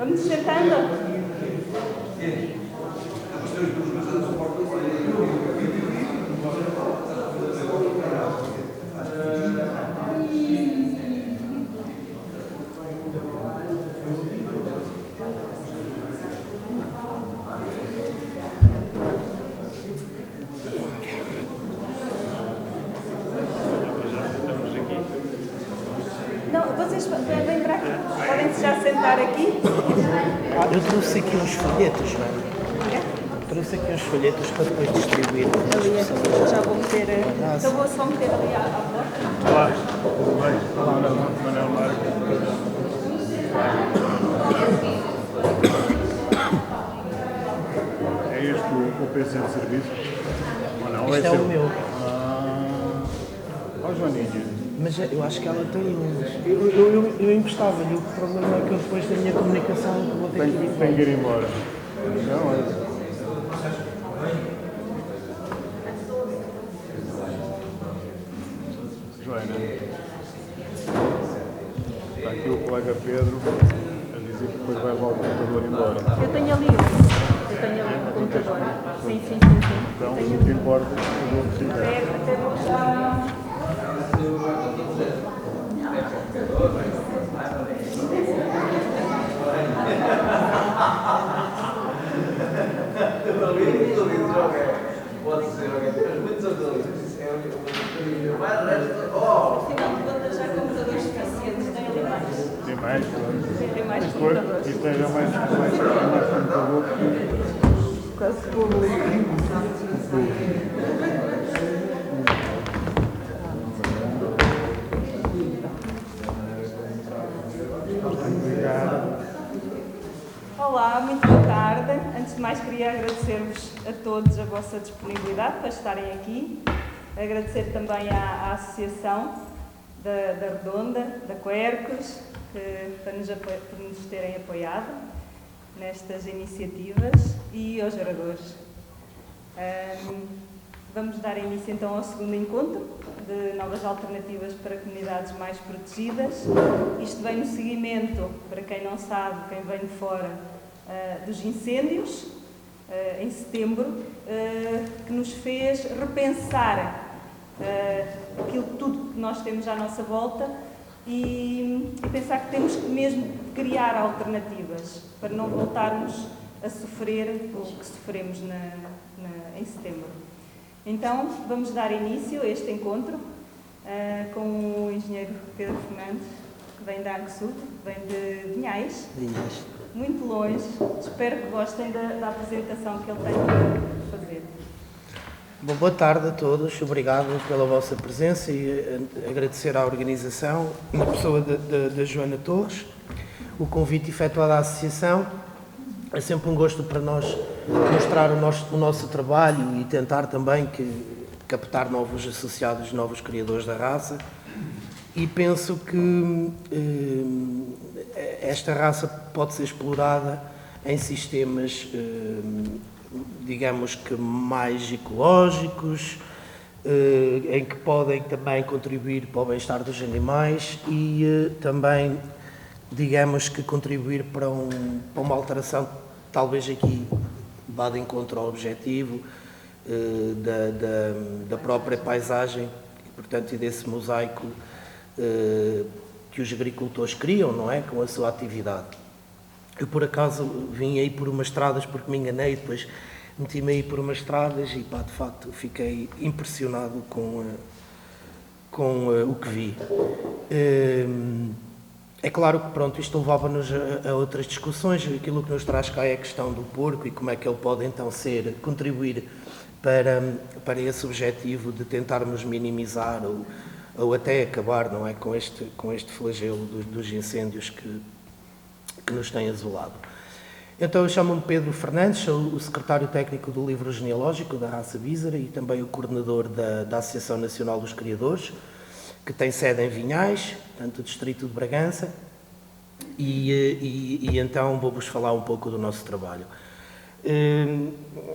Vamos sentando. Não, vocês vêm para aqui. Podem-se já sentar aqui. Eu trouxe aqui uns folhetos, não é? Trouxe aqui uns folhetos para depois distribuir. Já vou meter. Então vou só meter ali à porta. Olá, tudo bem? Olá, Manuel Marques. É este o PC de serviço? Ou não? Este é o meu. Ó Joaninha. Mas eu acho que ela tem uns. Eu emprestava-lhe. O problema é que eu depois da minha comunicação vou ter que ir. Tem que ir embora. Não, é. Joana. Está aqui o colega Pedro a dizer que depois vai levar o computador embora. Eu tenho ali um computador. Sim. Então, se não te importa, eu vou precisar. Até vou já. Afinal de contas, já computadores suficientes. Tem ali mais. Tem mais? Tem mais computadores. Isto é já mais computador. Quase público. Olá, muito boa tarde. Antes de mais, queria agradecer-vos a todos a vossa disponibilidade para estarem aqui. Agradecer também à Associação da Redonda, da Quercus, por nos terem apoiado nestas iniciativas e aos oradores. Vamos dar início então ao segundo encontro de novas alternativas para comunidades mais protegidas. Isto vem no seguimento, para quem não sabe, quem vem de fora, dos incêndios, em setembro, que nos fez repensar aquilo tudo que nós temos à nossa volta e pensar que temos que mesmo criar alternativas para não voltarmos a sofrer o que sofremos em setembro. Então, vamos dar início a este encontro com o engenheiro Pedro Fernandes, que vem da ANCSUD, vem de Vinhais, muito longe. Espero que gostem da apresentação que ele tem para fazer. Bom, boa tarde a todos, obrigado pela vossa presença e agradecer à organização, na pessoa da Joana Torres, o convite efetuado à Associação. É sempre um gosto para nós mostrar o nosso trabalho e tentar também captar novos associados, novos criadores da raça. E penso que esta raça pode ser explorada em sistemas, digamos que mais ecológicos, em que podem também contribuir para o bem-estar dos animais e também, digamos que contribuir para uma alteração, talvez aqui vá de encontro ao objetivo da própria paisagem, portanto, e desse mosaico que os agricultores criam, não é? Com a sua atividade. Eu, por acaso, vim aí por umas estradas, porque me enganei, depois meti-me aí por umas estradas e, pá, de facto, fiquei impressionado com o que vi. É claro que, pronto, isto levava-nos a outras discussões. Aquilo que nos traz cá é a questão do porco e como é que ele pode, então, contribuir para esse objetivo de tentarmos minimizar ou até acabar, não é, com este flagelo dos incêndios que nos têm assolado. Então, eu chamo-me Pedro Fernandes, sou o secretário técnico do livro genealógico da raça Vísera e também o coordenador da Associação Nacional dos Criadores, que tem sede em Vinhais, portanto, o distrito de Bragança, e então vou-vos falar um pouco do nosso trabalho.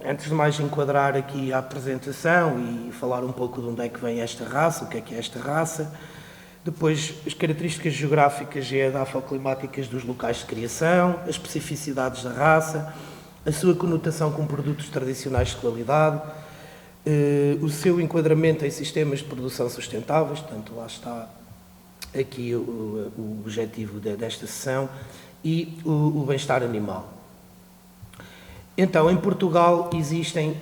Antes de mais enquadrar aqui a apresentação e falar um pouco de onde é que vem esta raça, o que é esta raça, Depois, as características geográficas e edafoclimáticas dos locais de criação, as especificidades da raça, a sua conotação com produtos tradicionais de qualidade, o seu enquadramento em sistemas de produção sustentáveis, portanto, lá está aqui o objetivo desta sessão, e o bem-estar animal. Então, em Portugal existem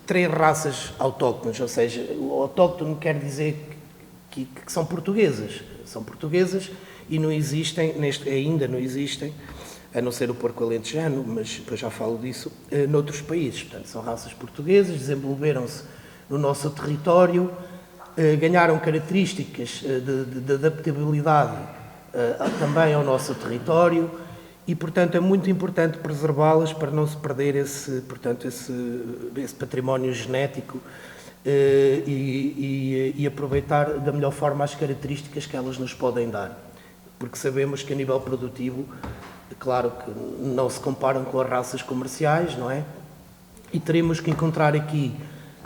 3 raças autóctones, ou seja, o autóctono quer dizer que são portuguesas e não existem, ainda não existem, a não ser o porco alentejano, mas depois já falo disso, noutros países. Portanto, são raças portuguesas, desenvolveram-se no nosso território, ganharam características de adaptabilidade também ao nosso território e, portanto, é muito importante preservá-las para não se perder esse património genético e aproveitar da melhor forma as características que elas nos podem dar. Porque sabemos que a nível produtivo, claro que não se comparam com as raças comerciais, não é? E teremos que encontrar aqui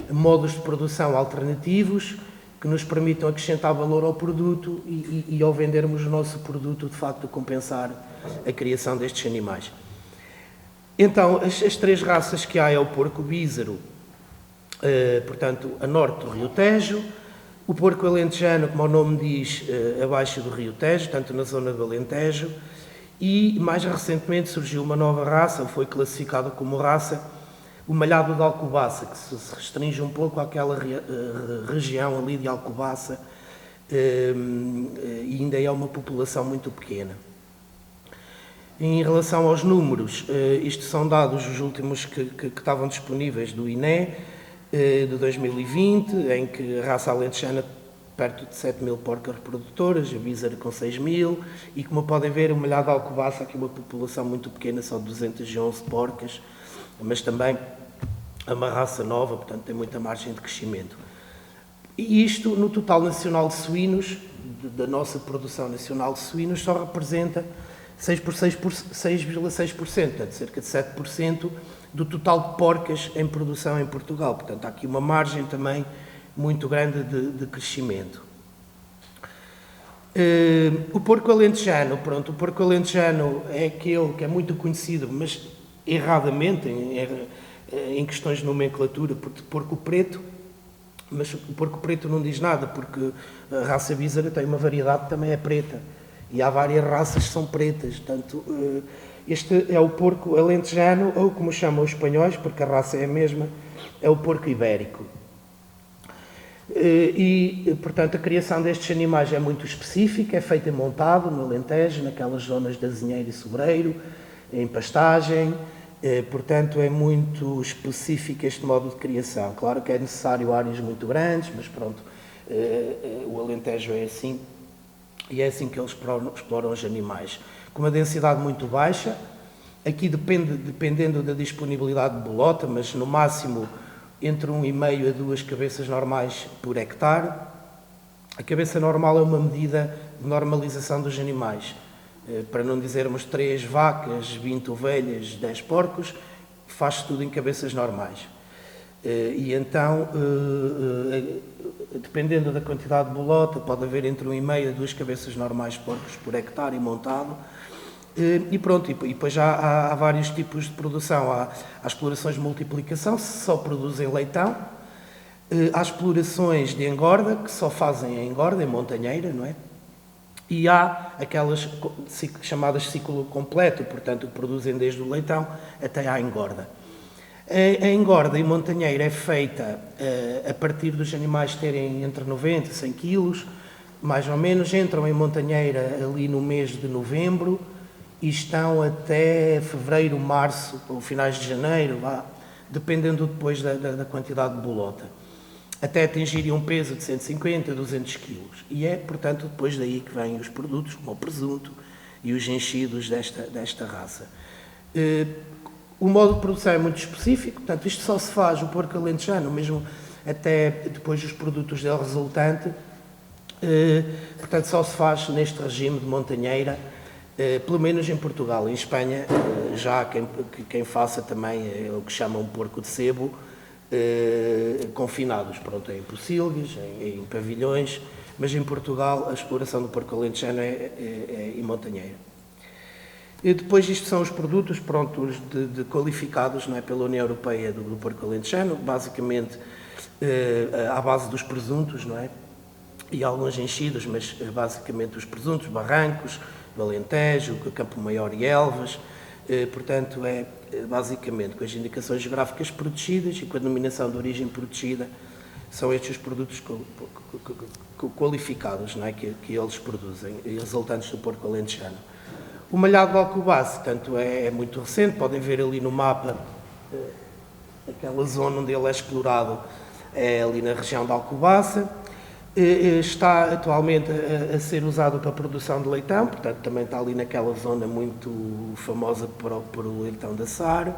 modos de produção alternativos que nos permitam acrescentar valor ao produto e ao vendermos o nosso produto, de facto, compensar a criação destes animais. Então, as 3 raças que há é o porco bízaro, portanto, a norte do Rio Tejo, o porco alentejano, como o nome diz, abaixo do Rio Tejo, tanto na zona do Alentejo, e mais recentemente surgiu uma nova raça, foi classificada como raça, o malhado de Alcobaça, que se restringe um pouco àquela região ali de Alcobaça, e ainda é uma população muito pequena. Em relação aos números, isto são dados os últimos que estavam disponíveis do INE, de 2020, em que a raça alentejana perto de 7 mil porcas reprodutoras, a bízara com 6 mil, e como podem ver, o malhado de Alcobaça, aqui uma população muito pequena, só 211 porcas, mas também é uma raça nova, portanto tem muita margem de crescimento. E isto, no total nacional de suínos, da nossa produção nacional de suínos, só representa 6,6%, portanto cerca de 7% do total de porcas em produção em Portugal. Portanto, há aqui uma margem também muito grande de crescimento. O porco alentejano, o porco alentejano é aquele que é muito conhecido, mas erradamente, em questões de nomenclatura, por porco preto, mas o porco preto não diz nada, porque a raça bízara tem uma variedade que também é preta, e há várias raças que são pretas, portanto, este é o porco alentejano, ou como chamam os espanhóis, porque a raça é a mesma, é o porco ibérico. E, portanto, a criação destes animais é muito específica, é feita em montado, no Alentejo, naquelas zonas de azinheiro e sobreiro, em pastagem, portanto, é muito específico este modo de criação. Claro que é necessário áreas muito grandes, mas pronto, o Alentejo é assim, e é assim que eles exploram os animais. Com uma densidade muito baixa, aqui dependendo da disponibilidade de bolota, mas no máximo entre 1,5 a 2 cabeças normais por hectare. A cabeça normal é uma medida de normalização dos animais. Para não dizermos 3 vacas, 20 ovelhas, 10 porcos, faz-se tudo em cabeças normais. E então, dependendo da quantidade de bolota, pode haver entre 1,5 a 2 cabeças normais de porcos por hectare e montado. E pronto, e depois já há vários tipos de produção. Há explorações de multiplicação, que só produzem leitão. Há explorações de engorda, que só fazem a engorda, em montanheira, não é? E há aquelas chamadas ciclo completo, portanto, que produzem desde o leitão até à engorda. A engorda em montanheira é feita a partir dos animais terem entre 90 e 100 quilos, mais ou menos, entram em montanheira ali no mês de novembro, e estão até fevereiro, março, ou finais de janeiro, dependendo depois da quantidade de bolota, até atingirem um peso de 150 a 200 quilos. E é, portanto, depois daí que vêm os produtos, como o presunto e os enchidos desta raça. O modo de produção é muito específico, portanto, isto só se faz, o porco alentejano, mesmo até depois dos produtos dele resultante, portanto, só se faz neste regime de montanheira, pelo menos em Portugal. Em Espanha já há quem faça também o que chamam porco de sebo, confinados, pronto, em pocilgas, em pavilhões, mas em Portugal a exploração do porco alentejano é montanheira. E depois isto são os produtos prontos qualificados, não é, pela União Europeia do porco alentejano, basicamente à base dos presuntos, não é? E alguns enchidos, mas basicamente os presuntos, Barrancos, do Alentejo, Campo Maior e Elvas. Portanto, é basicamente com as indicações geográficas protegidas e com a denominação de origem protegida, são estes os produtos qualificados, não é, que eles produzem, resultantes do porco alentejano. O malhado de Alcobaça, portanto, é muito recente, podem ver ali no mapa aquela zona onde ele é explorado, é ali na região de Alcobaça. Está atualmente a ser usado para a produção de leitão, portanto também está ali naquela zona muito famosa para o leitão de assar,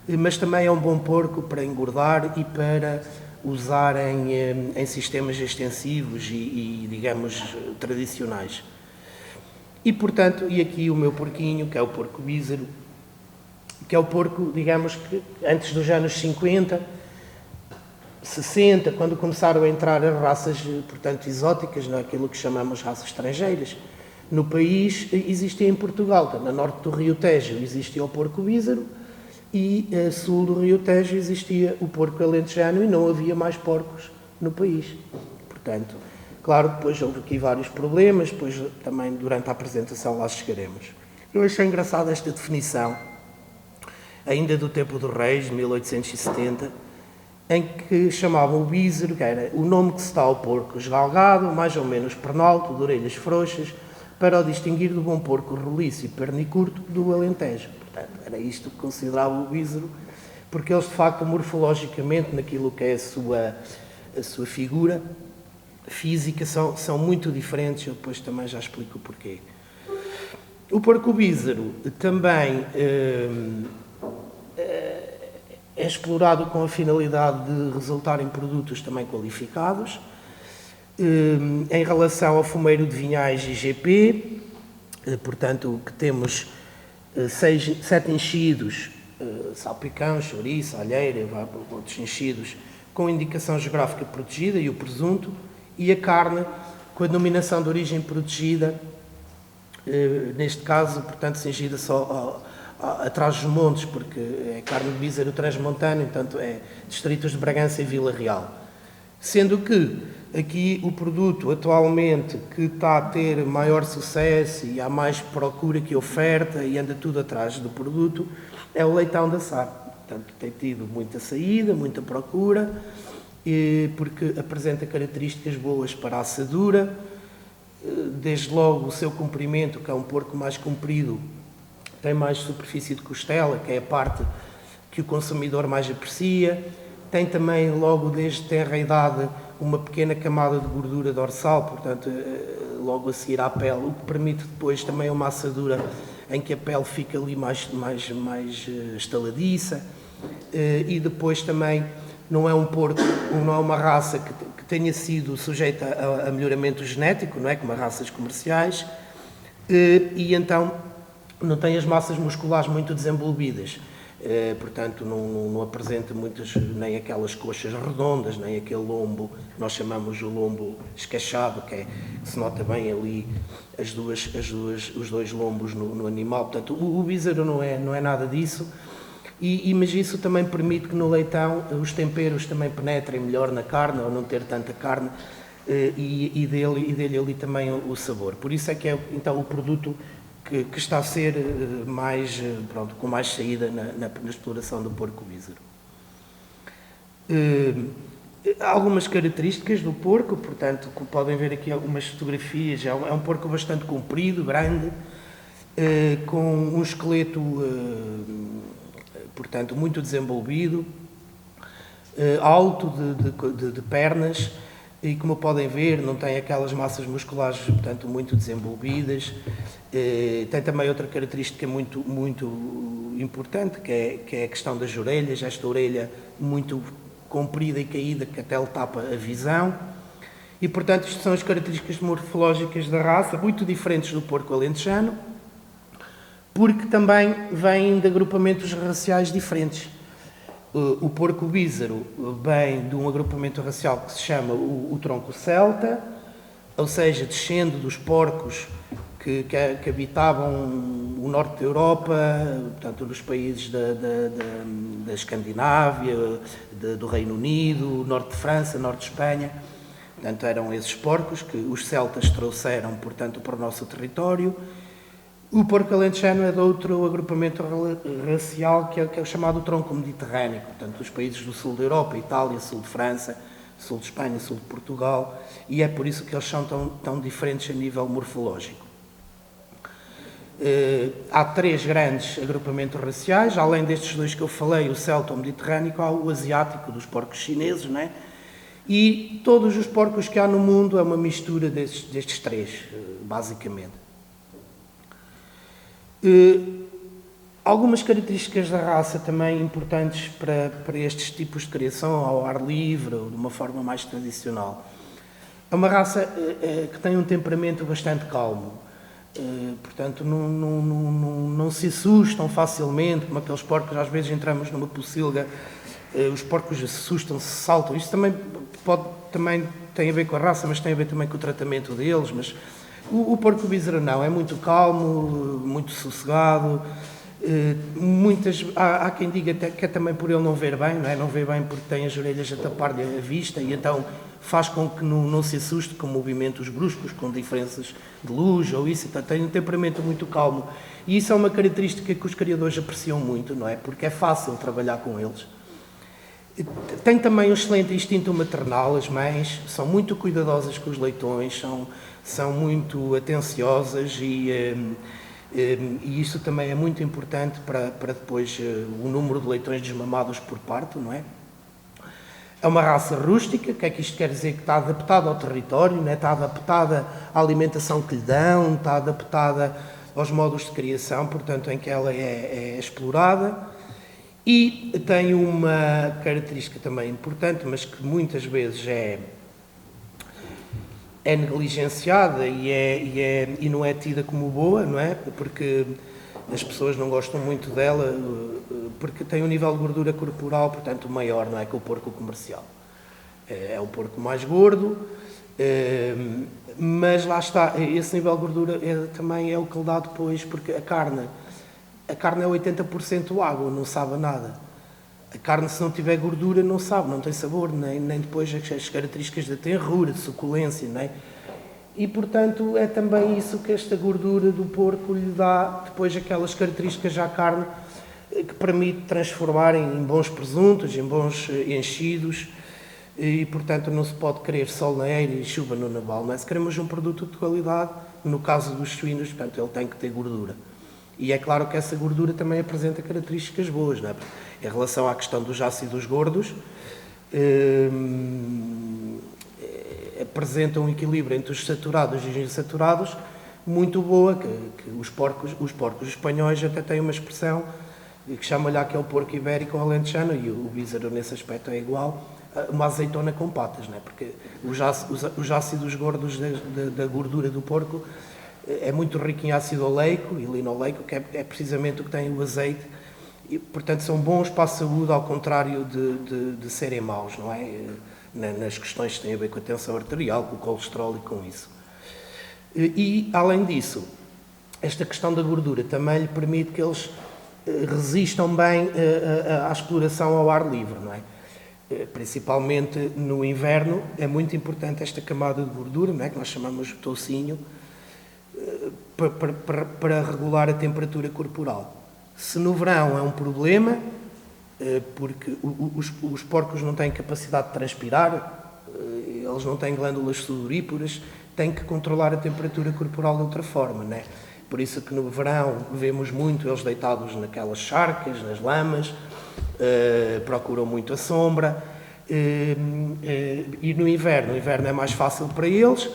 mas também é um bom porco para engordar e para usar em sistemas extensivos e digamos, tradicionais. E, portanto, e aqui o meu porquinho, que é o porco bízaro, que é o porco, digamos, que antes dos anos 50, 60, quando começaram a entrar as raças, portanto, exóticas, não é? Aquilo que chamamos raças estrangeiras, no país, existia em Portugal, na norte do Rio Tejo existia o porco bízaro e a sul do Rio Tejo existia o porco alentejano e não havia mais porcos no país. Portanto, claro, depois houve aqui vários problemas, depois também durante a apresentação lá chegaremos. Eu achei engraçada esta definição, ainda do tempo dos reis, 1870, em que chamavam o bízaro, que era o nome que se dá ao porco esgalgado, mais ou menos pernalto, de orelhas frouxas, para o distinguir do bom porco roliço e pernicurto do Alentejo. Portanto, era isto que considerava o bízaro, porque eles, de facto, morfologicamente, naquilo que é a sua figura física, são muito diferentes. Eu depois também já explico o porquê. O porco bízaro também é explorado com a finalidade de resultar em produtos também qualificados. Em relação ao fumeiro de vinhais IGP, portanto, que temos 7 enchidos, salpicão, chouriço, alheira, outros enchidos, com indicação geográfica protegida e o presunto, e a carne com a denominação de origem protegida, neste caso, portanto, cingida só atrás dos montes, porque é carne de bízaro transmontano, portanto é distritos de Bragança e Vila Real. Sendo que aqui o produto atualmente que está a ter maior sucesso e há mais procura que oferta e anda tudo atrás do produto, é o leitão de assar. Portanto, tem tido muita saída, muita procura, porque apresenta características boas para a assadura, desde logo o seu comprimento, que é um porco mais comprido, tem mais superfície de costela, que é a parte que o consumidor mais aprecia. Tem também, logo desde tenra idade, uma pequena camada de gordura dorsal, portanto, logo a seguir à pele, o que permite depois também uma assadura em que a pele fica ali mais estaladiça. E depois também não é um porco, não é uma raça que tenha sido sujeita a melhoramento genético, não é? Como as raças comerciais, e então não tem as massas musculares muito desenvolvidas, portanto não apresenta muitas, nem aquelas coxas redondas, nem aquele lombo, que nós chamamos o lombo escachado, que se nota bem ali os dois lombos no animal. Portanto, o bízaro não é nada disso, mas isso também permite que no leitão os temperos também penetrem melhor na carne, ou não ter tanta carne, e dele ali também o sabor. Por isso é que é então o produto que está a ser com mais saída na exploração do porco bízaro. Há algumas características do porco, portanto, como podem ver aqui algumas fotografias, é um porco bastante comprido, grande, com um esqueleto, portanto, muito desenvolvido, alto de pernas, e como podem ver, não tem aquelas massas musculares, portanto, muito desenvolvidas. Tem também outra característica muito importante, que é a questão das orelhas, esta orelha muito comprida e caída, que até lhe tapa a visão. E, portanto, isto são as características morfológicas da raça, muito diferentes do porco alentejano, porque também vêm de agrupamentos raciais diferentes. O porco bízaro vem de um agrupamento racial que se chama o tronco celta, ou seja, descendo dos porcos que habitavam o norte da Europa, portanto, nos países da Escandinávia, do Reino Unido, norte de França, norte de Espanha. Portanto, eram esses porcos que os celtas trouxeram, portanto, para o nosso território. O porco alentejano é de outro agrupamento racial, que é o chamado tronco mediterrâneo, portanto, dos países do sul da Europa, Itália, sul de França, sul de Espanha, sul de Portugal, e é por isso que eles são tão diferentes a nível morfológico. Há 3 grandes agrupamentos raciais, além destes 2 que eu falei, o celto-mediterrâneo, há o asiático, dos porcos chineses, não é? E todos os porcos que há no mundo é uma mistura destes 3, basicamente. Algumas características da raça também importantes para estes tipos de criação ao ar livre ou de uma forma mais tradicional. É uma raça que tem um temperamento bastante calmo. Portanto, não se assustam facilmente, como aqueles porcos, às vezes entramos numa pocilga, os porcos assustam-se, saltam. Isto também tem a ver com a raça, mas tem a ver também com o tratamento deles. Mas o porco bízaro não, é muito calmo, muito sossegado. Há quem diga que é também por ele não ver bem, não é? Não vê bem porque tem as orelhas a tapar-lhe a vista e então faz com que não se assuste com movimentos bruscos, com diferenças de luz ou isso. Então, tem um temperamento muito calmo. E isso é uma característica que os criadores apreciam muito, não é? Porque é fácil trabalhar com eles. Tem também um excelente instinto maternal, as mães são muito cuidadosas com os leitões, são muito atenciosas e isso também é muito importante para depois o número de leitões desmamados por parto, não é? É uma raça rústica, o que é que isto quer dizer? Que está adaptada ao território, não é? Está adaptada à alimentação que lhe dão, está adaptada aos modos de criação, portanto, em que ela é explorada. E tem uma característica também importante, mas que muitas vezes é negligenciada e não é tida como boa, não é? Porque as pessoas não gostam muito dela, porque tem um nível de gordura corporal, portanto, maior, não é, que o porco comercial. É o porco mais gordo, mas lá está, esse nível de gordura também é o que lhe dá depois, porque a carne é 80% água, não sabe a nada. A carne, se não tiver gordura, não sabe, não tem sabor, nem depois as características da tenrura, de suculência, não é? E, portanto, é também isso que esta gordura do porco lhe dá depois aquelas características à carne que permite transformar em bons presuntos, em bons enchidos e, portanto, não se pode querer sol na eira e chuva no naval, não é? Se queremos um produto de qualidade, no caso dos suínos, portanto, ele tem que ter gordura. E é claro que essa gordura também apresenta características boas, não é? Em relação à questão dos ácidos gordos, apresenta um equilíbrio entre os saturados e os insaturados muito boa, que os porcos espanhóis até têm uma expressão que chama-lhe aquele porco ibérico ou alentejano, e o bízaro nesse aspecto é igual, uma azeitona com patas, não é? Porque os ácidos gordos da gordura do porco é muito rico em ácido oleico e linoleico, que é precisamente o que tem o azeite, e, portanto, são bons para a saúde, ao contrário de serem maus, não é? Nas questões que têm a ver com a tensão arterial, com o colesterol e com isso. E, além disso, esta questão da gordura também lhe permite que eles resistam bem à exploração ao ar livre, não é? Principalmente no inverno, é muito importante esta camada de gordura, não é? Que nós chamamos de toucinho, para regular a temperatura corporal. Se no verão é um problema, porque os porcos não têm capacidade de transpirar, eles não têm glândulas sudoríparas, têm que controlar a temperatura corporal de outra forma, não é? Por isso que no verão vemos muito eles deitados naquelas charcas, nas lamas, procuram muito a sombra, e no inverno é mais fácil para eles,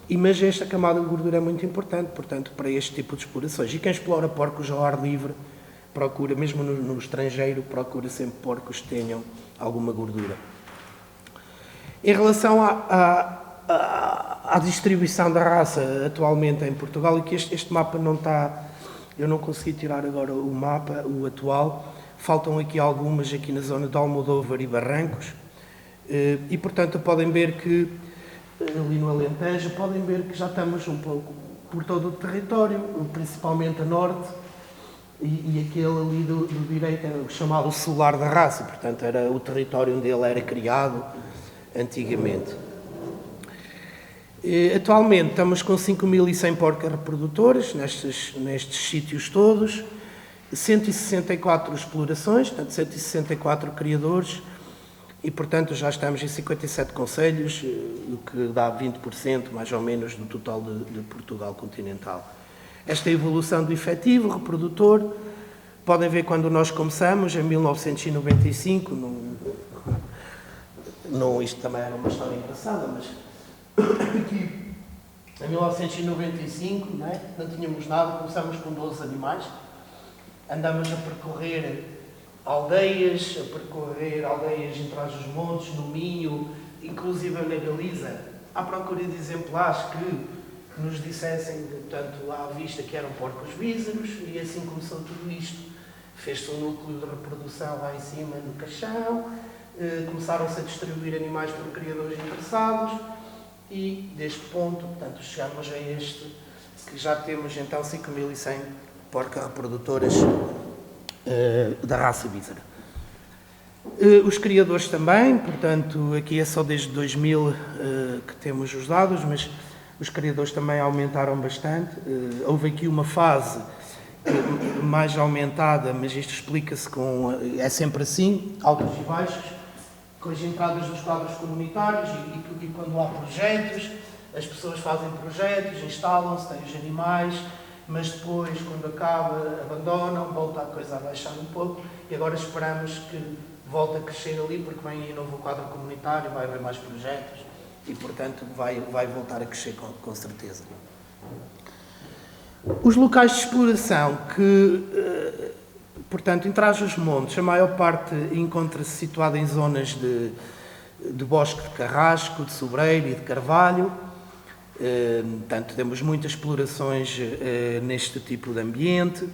mas esta camada de gordura é muito importante, portanto, para este tipo de explorações. E quem explora porcos ao ar livre, procura, mesmo no estrangeiro, procura sempre porcos que tenham alguma gordura. Em relação à distribuição da raça atualmente em Portugal, e que este mapa não está, eu não consegui tirar agora o mapa, o atual, faltam aqui algumas aqui na zona de Almodóvar e Barrancos, e portanto podem ver que ali no Alentejo, podem ver que já estamos um pouco por todo o território, principalmente a norte, e aquele ali do direito era o chamado Solar da Raça, portanto era o território onde ele era criado antigamente. Atualmente estamos com 5.100 porcas reprodutoras nestes sítios todos, 164 explorações, portanto 164 criadores, e portanto já estamos em 57 concelhos, o que dá 20% mais ou menos do total de Portugal continental. Esta evolução do efetivo reprodutor, podem ver quando nós começamos, em 1995, isto também era uma história engraçada, mas aqui, em 1995, não tínhamos nada, começamos com 12 animais, andamos a percorrer aldeias em Trás-os-Montes, no Minho, inclusive na Galiza, à procura de exemplares que nos dissessem, portanto, à vista que eram porcos víseros, e assim começou tudo isto. Fez-se um núcleo de reprodução lá em cima no Caixão, começaram-se a distribuir animais por criadores interessados, e deste ponto, portanto, chegamos a este, que já temos então 5.100 porcas reprodutoras da raça vísera. Os criadores também, portanto, aqui é só desde 2000 que temos os dados, mas os criadores também aumentaram bastante. Houve aqui uma fase mais aumentada, mas isto explica-se é sempre assim, altos e baixos, com as entradas dos quadros comunitários e quando há projetos, as pessoas fazem projetos, instalam-se, têm os animais, mas depois, quando acaba, abandonam, volta a coisa a baixar um pouco, e agora esperamos que volte a crescer ali, porque vem aí um novo quadro comunitário, vai haver mais projetos, e portanto vai voltar a crescer com certeza. Os locais de exploração que, portanto, em Trás-os-Montes, a maior parte encontra-se situada em zonas de bosque de carrasco, de sobreiro e de carvalho. Portanto, temos muitas explorações neste tipo de ambiente.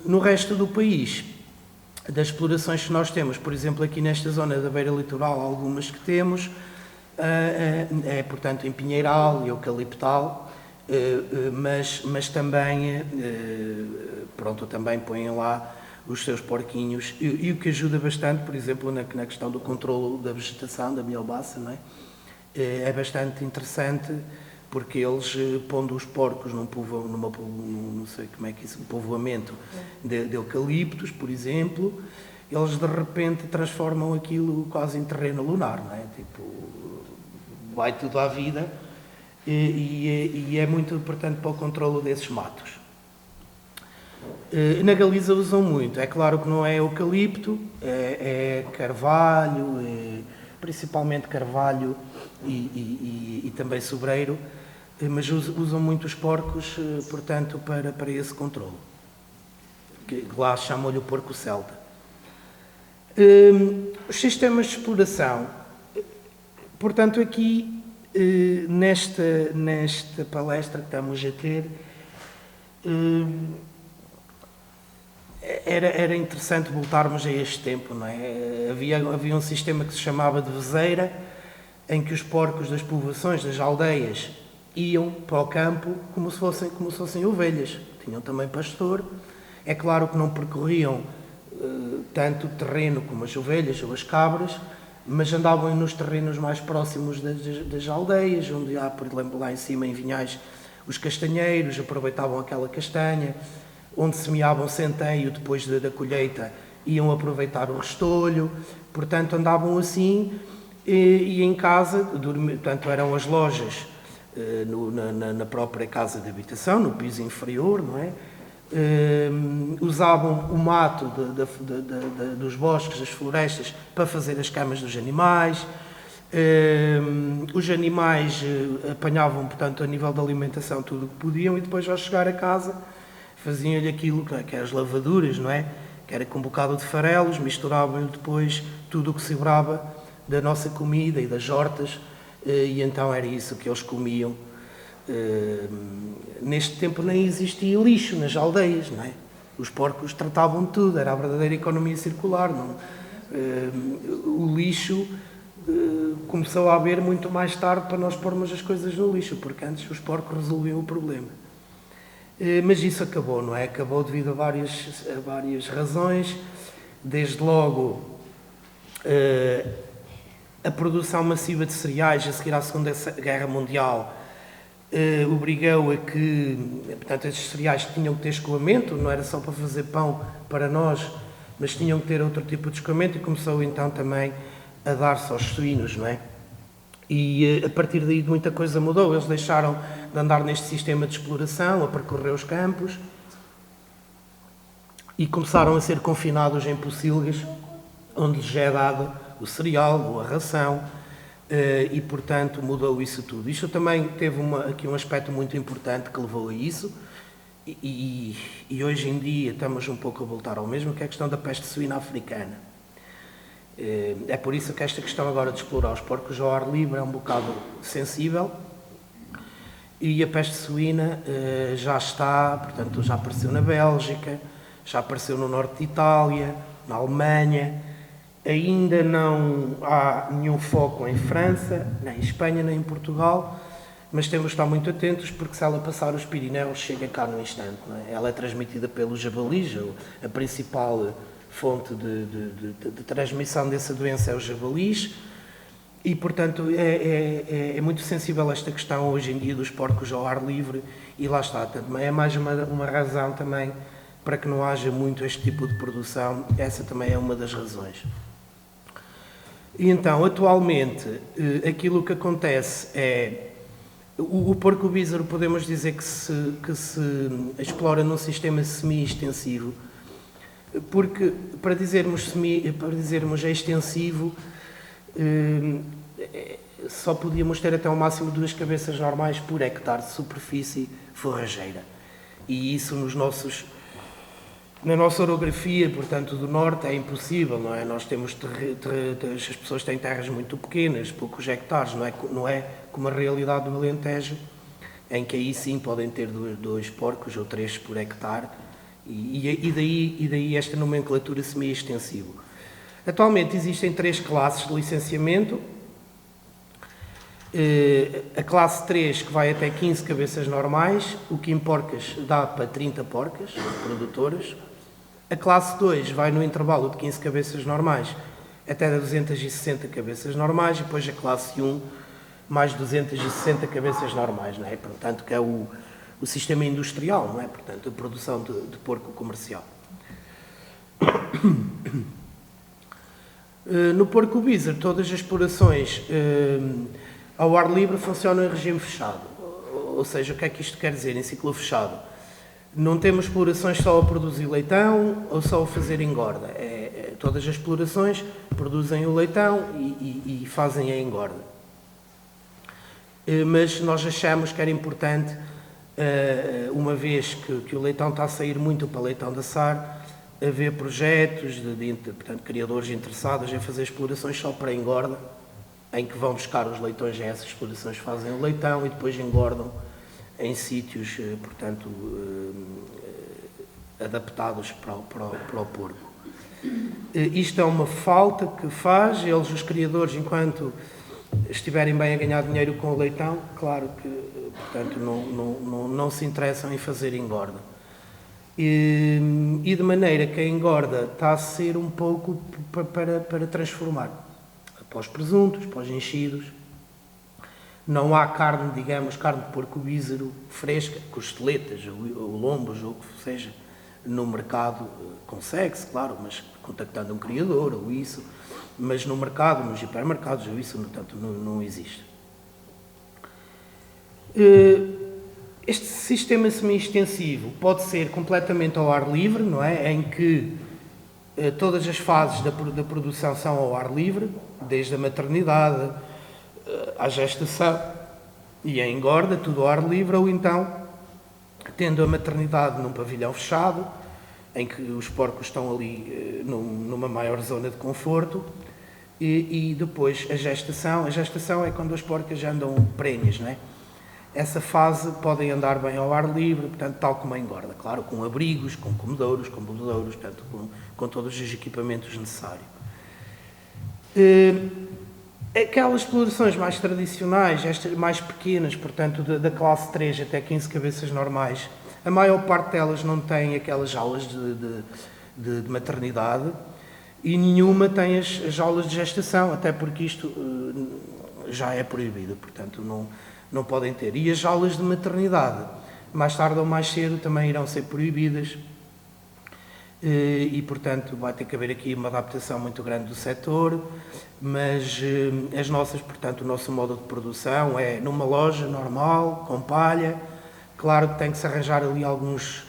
No resto do país, das explorações que nós temos, por exemplo, aqui nesta zona da beira litoral, algumas que temos, portanto, em Pinheiral e Eucaliptal, mas também, também põem lá os seus porquinhos, e o que ajuda bastante, por exemplo, na questão do controlo da vegetação, da biomassa, não é? É bastante interessante, porque eles, pondo os porcos não sei como é que isso, um povoamento de eucaliptos, por exemplo, eles de repente transformam aquilo quase em terreno lunar, não é? Tipo, vai tudo à vida, e é muito importante para o controlo desses matos. Na Galiza usam muito, é claro que não é eucalipto, é carvalho, principalmente carvalho e também sobreiro, mas usam muito os porcos, portanto, para esse controlo. Que lá chamam-lhe o porco celta. Os sistemas de exploração, portanto, aqui nesta palestra que estamos a ter, era interessante voltarmos a este tempo, não é? Havia um sistema que se chamava de vezeira, em que os porcos das povoações, das aldeias, iam para o campo como se fossem ovelhas. Tinham também pastor. É claro que não percorriam tanto o terreno como as ovelhas ou as cabras, mas andavam nos terrenos mais próximos das aldeias, onde há, por exemplo, lá em cima, em Vinhais, os castanheiros, aproveitavam aquela castanha, onde semeavam centeio depois da colheita, iam aproveitar o restolho, portanto andavam assim, e em casa, portanto eram as lojas na própria casa de habitação, no piso inferior, não é? Usavam o mato dos bosques, das florestas, para fazer as camas dos animais. Os animais apanhavam, portanto, a nível da alimentação tudo o que podiam, e depois, ao chegar a casa, faziam-lhe aquilo que eram as lavaduras, não é? Que era com um bocado de farelos, misturavam-lhe depois tudo o que sobrava da nossa comida e das hortas, e então era isso que eles comiam. Neste tempo nem existia lixo nas aldeias, não é? Os porcos tratavam de tudo, era a verdadeira economia circular, não? O lixo começou a haver muito mais tarde para nós pormos as coisas no lixo, porque antes os porcos resolviam o problema. Mas isso acabou, não é? Acabou devido a várias razões. Desde logo, a produção massiva de cereais a seguir à Segunda Guerra Mundial obrigou a que, portanto, estes cereais tinham que ter escoamento, não era só para fazer pão para nós, mas tinham que ter outro tipo de escoamento, e começou então também a dar-se aos suínos, não é? E a partir daí muita coisa mudou. Eles deixaram de andar neste sistema de exploração, a percorrer os campos, e começaram a ser confinados em pocilgas, onde lhes é dado o cereal, a ração, e portanto mudou isso tudo. Isto também teve aqui um aspecto muito importante que levou a isso, e hoje em dia estamos um pouco a voltar ao mesmo, que é a questão da peste suína africana. É por isso que esta questão agora de explorar os porcos ao ar livre é um bocado sensível, e a peste suína já está, portanto, já apareceu na Bélgica, já apareceu no norte de Itália, na Alemanha. Ainda não há nenhum foco em França, nem em Espanha, nem em Portugal, mas temos de estar muito atentos, porque se ela passar os Pirineus chega cá no instante, não é? Ela é transmitida pelos jabalis, a principal fonte de transmissão dessa doença é os jabalis, e portanto é muito sensível esta questão hoje em dia dos porcos ao ar livre, e lá está, é mais uma razão também para que não haja muito este tipo de produção. Essa também é uma das razões. E então, atualmente, aquilo que acontece é, o porco bízaro podemos dizer que se explora num sistema semi-extensivo, porque para dizermos é extensivo, só podíamos ter até ao máximo 2 cabeças normais por hectare de superfície forrageira. E isso na nossa orografia, portanto, do norte, é impossível, não é? Nós temos as pessoas têm terras muito pequenas, poucos hectares, não é como a realidade do Alentejo, em que aí sim podem ter 2 porcos ou 3 por hectare, e daí esta nomenclatura semi-extensivo. Atualmente existem 3 classes de licenciamento. A classe 3, que vai até 15 cabeças normais, o que em porcas dá para 30 porcas produtoras. A classe 2 vai no intervalo de 15 cabeças normais até 260 cabeças normais, e depois a classe 1 mais 260 cabeças normais, não é? Portanto, que é o sistema industrial, não é? Portanto, a produção de porco comercial. No porco bízaro, todas as explorações ao ar livre funcionam em regime fechado. Ou seja, o que é que isto quer dizer em ciclo fechado? Não temos explorações só a produzir leitão ou só a fazer engorda. Todas as explorações produzem o leitão e fazem a engorda. Mas nós achamos que era importante, uma vez que o leitão está a sair muito para leitão de assar, haver projetos portanto, criadores interessados em fazer explorações só para engorda, em que vão buscar os leitões a essas explorações, fazem o leitão e depois engordam em sítios, portanto, adaptados para o porco. Isto é uma falta que faz, os criadores, enquanto estiverem bem a ganhar dinheiro com o leitão, claro que, portanto, não se interessam em fazer engorda. E de maneira que a engorda está a ser um pouco para transformar para os presuntos, para os enchidos. Não há carne, digamos, carne de porco bízaro fresca, costeletas ou lombos, ou o que seja, no mercado. Consegue-se, claro, mas contactando um criador ou isso, mas no mercado, nos hipermercados ou isso, portanto, não existe. Este sistema semi-extensivo pode ser completamente ao ar livre, não é? Em que todas as fases da produção são ao ar livre, desde a maternidade à gestação e a engorda, tudo ao ar livre, ou então tendo a maternidade num pavilhão fechado, em que os porcos estão ali numa maior zona de conforto, e depois a gestação é quando as porcas já andam prenhas, não é? Essa fase podem andar bem ao ar livre, portanto, tal como a engorda, claro, com abrigos, com comedouros, com bebedouros, portanto, com todos os equipamentos necessários. Aquelas explorações mais tradicionais, estas mais pequenas, portanto da classe 3 até 15 cabeças normais, a maior parte delas não tem aquelas jaulas de maternidade e nenhuma tem as jaulas de gestação, até porque isto já é proibido, portanto não podem ter. E as jaulas de maternidade, mais tarde ou mais cedo, também irão ser proibidas e, portanto, vai ter que haver aqui uma adaptação muito grande do setor, mas as nossas, portanto, o nosso modo de produção é numa loja normal, com palha. Claro que tem que se arranjar ali algumas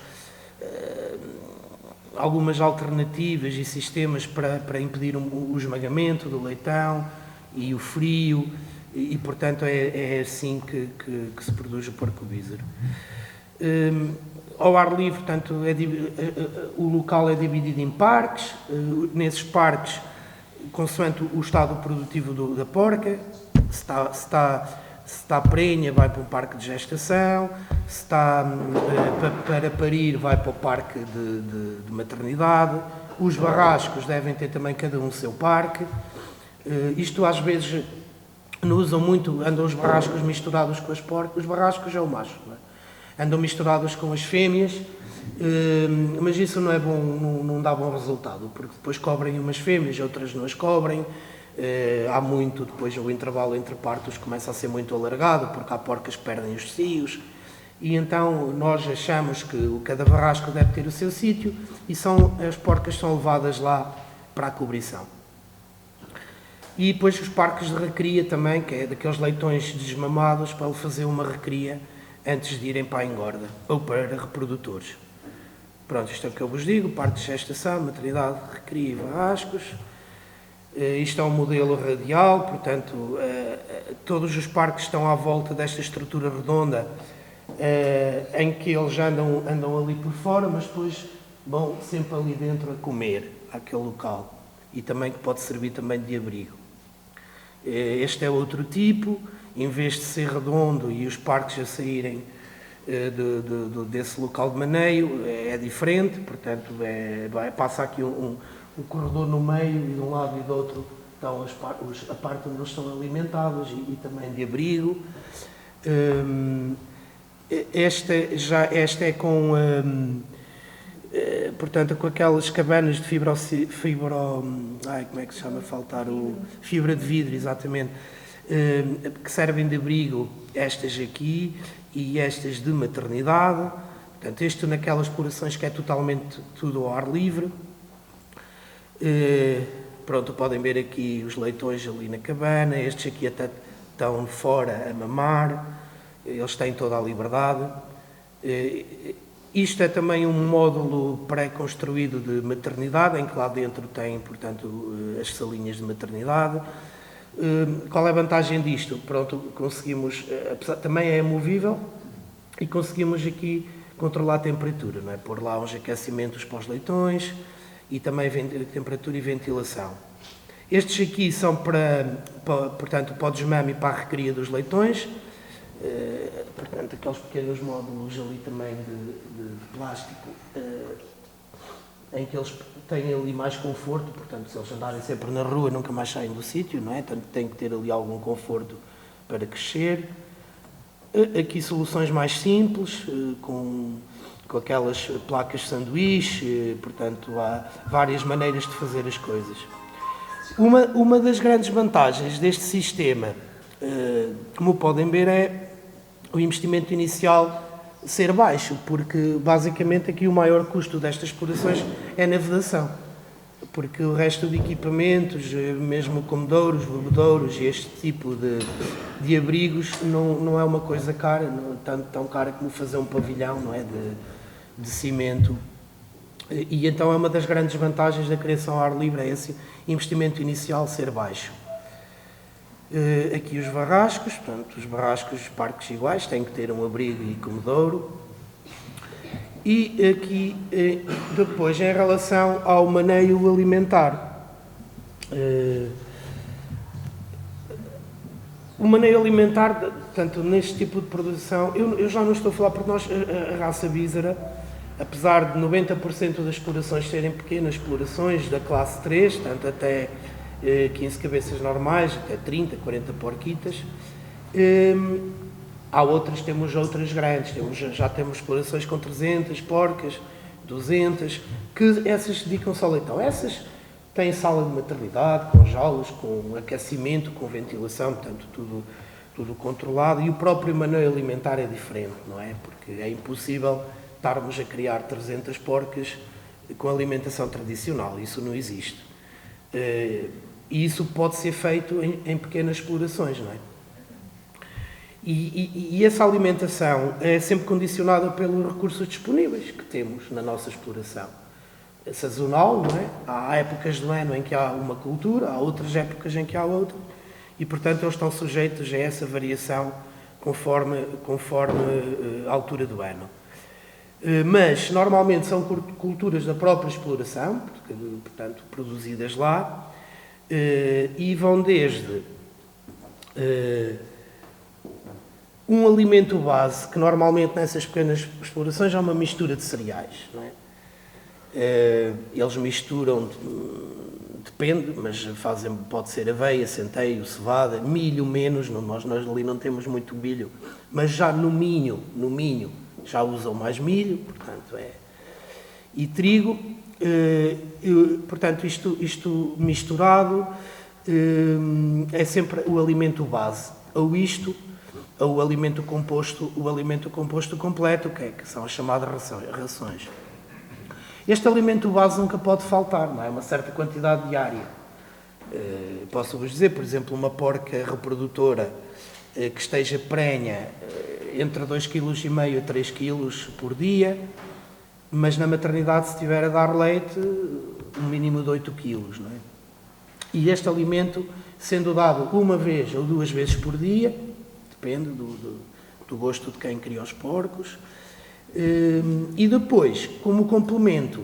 alternativas e sistemas para impedir o esmagamento do leitão e o frio, e portanto é assim que se produz o porco bízaro. Ao ar livre, portanto, o local é dividido em parques. Nesses parques, consoante o estado produtivo da porca, se está prenha, vai para o parque de gestação, se está para parir, vai para o parque de maternidade. Os barrascos devem ter também cada um o seu parque. Isto às vezes não usam muito, andam os barrascos misturados com as porcas. Os barrascos é o macho, não é? Andam misturados com as fêmeas, mas isso não é bom, não dá bom resultado, porque depois cobrem umas fêmeas, outras não as cobrem. Há muito, depois o intervalo entre partos começa a ser muito alargado, porque há porcas que perdem os cios, e então nós achamos que cada barrasco deve ter o seu sítio, e as porcas são levadas lá para a cobrição. E depois os parques de recria também, que é daqueles leitões desmamados, para fazer uma recria antes de irem para a engorda, ou para reprodutores. Pronto, isto é o que eu vos digo: parte de gestação, maternidade, recria e barrascos. Isto é um modelo radial, portanto, todos os parques estão à volta desta estrutura redonda, em que eles andam ali por fora, mas depois vão sempre ali dentro a comer, àquele local, e também que pode servir também de abrigo. Este é outro tipo, em vez de ser redondo e os parques a saírem desse local de maneio, é diferente, portanto, passa aqui um corredor no meio, e de um lado e do outro estão a parte onde eles são alimentados e também de abrigo. Esta é com, portanto, com aquelas cabanas de como é que se chama? Fibra de vidro, exatamente, que servem de abrigo, estas aqui e estas de maternidade. Portanto, isto naquelas explorações que é totalmente tudo ao ar livre. Pronto, podem ver aqui os leitões ali na cabana. Estes aqui até estão fora a mamar, eles têm toda a liberdade. Isto é também um módulo pré-construído de maternidade, em que lá dentro tem, portanto, as salinhas de maternidade. Qual é a vantagem disto? Pronto, conseguimos, também é movível, e conseguimos aqui controlar a temperatura, não é? Pôr lá uns aquecimentos para os leitões e também temperatura e ventilação. Estes aqui são portanto, para o desmame e para a recria dos leitões. Portanto, aqueles pequenos módulos ali também de plástico, em que eles têm ali mais conforto, portanto, se eles andarem sempre na rua nunca mais saem do sítio, não é? Portanto, tem que ter ali algum conforto para crescer. Aqui soluções mais simples, com aquelas placas de sanduíche, portanto, há várias maneiras de fazer as coisas. Uma das grandes vantagens deste sistema, como podem ver, é o investimento inicial ser baixo, porque basicamente aqui o maior custo destas explorações é na vedação, porque o resto de equipamentos, mesmo comedouros, bebedouros e este tipo de abrigos, não é uma coisa cara, tão cara como fazer um pavilhão, não é, de cimento. E então é uma das grandes vantagens da criação ao ar livre, é esse investimento inicial ser baixo. Aqui os barrascos, portanto, os barrascos, os parques iguais, têm que ter um abrigo e comedouro. E aqui, depois, em relação ao maneio alimentar. O maneio alimentar, portanto, neste tipo de produção, eu já não estou a falar, porque nós, a raça bízara, apesar de 90% das explorações serem pequenas explorações da classe 3, portanto, até 15 cabeças normais, até 30, 40 porquitas. Há outras, temos outras grandes, já temos explorações com 300 porcas, 200, que essas dedicam-se ao leitão. Essas têm sala de maternidade, com jaulas, com aquecimento, com ventilação, portanto tudo controlado, e o próprio maneio alimentar é diferente, não é? Porque é impossível estarmos a criar 300 porcas com alimentação tradicional, isso não existe. E isso pode ser feito em pequenas explorações, não é? E essa alimentação é sempre condicionada pelos recursos disponíveis que temos na nossa exploração. Sazonal, não é? Há épocas do ano em que há uma cultura, há outras épocas em que há outra, e portanto eles estão sujeitos a essa variação conforme a altura do ano. Mas normalmente são culturas da própria exploração, portanto produzidas lá, e vão desde um alimento base, que normalmente nessas pequenas explorações há uma mistura de cereais, não é? Eles misturam, depende, mas pode ser aveia, centeio, cevada, milho menos, nós ali não temos muito milho, mas já no Minho já usam mais milho, portanto e trigo, portanto isto misturado é sempre o alimento base, ou o alimento composto completo, que são as chamadas rações. Este alimento base nunca pode faltar, não é? Uma certa quantidade diária. Posso-vos dizer, por exemplo, uma porca reprodutora que esteja prenha entre 2,5 kg a 3 kg por dia, mas na maternidade, se estiver a dar leite, um mínimo de 8 kg, não é? E este alimento, sendo dado uma vez ou 2 vezes por dia, depende do gosto de quem cria os porcos, e depois, como complemento,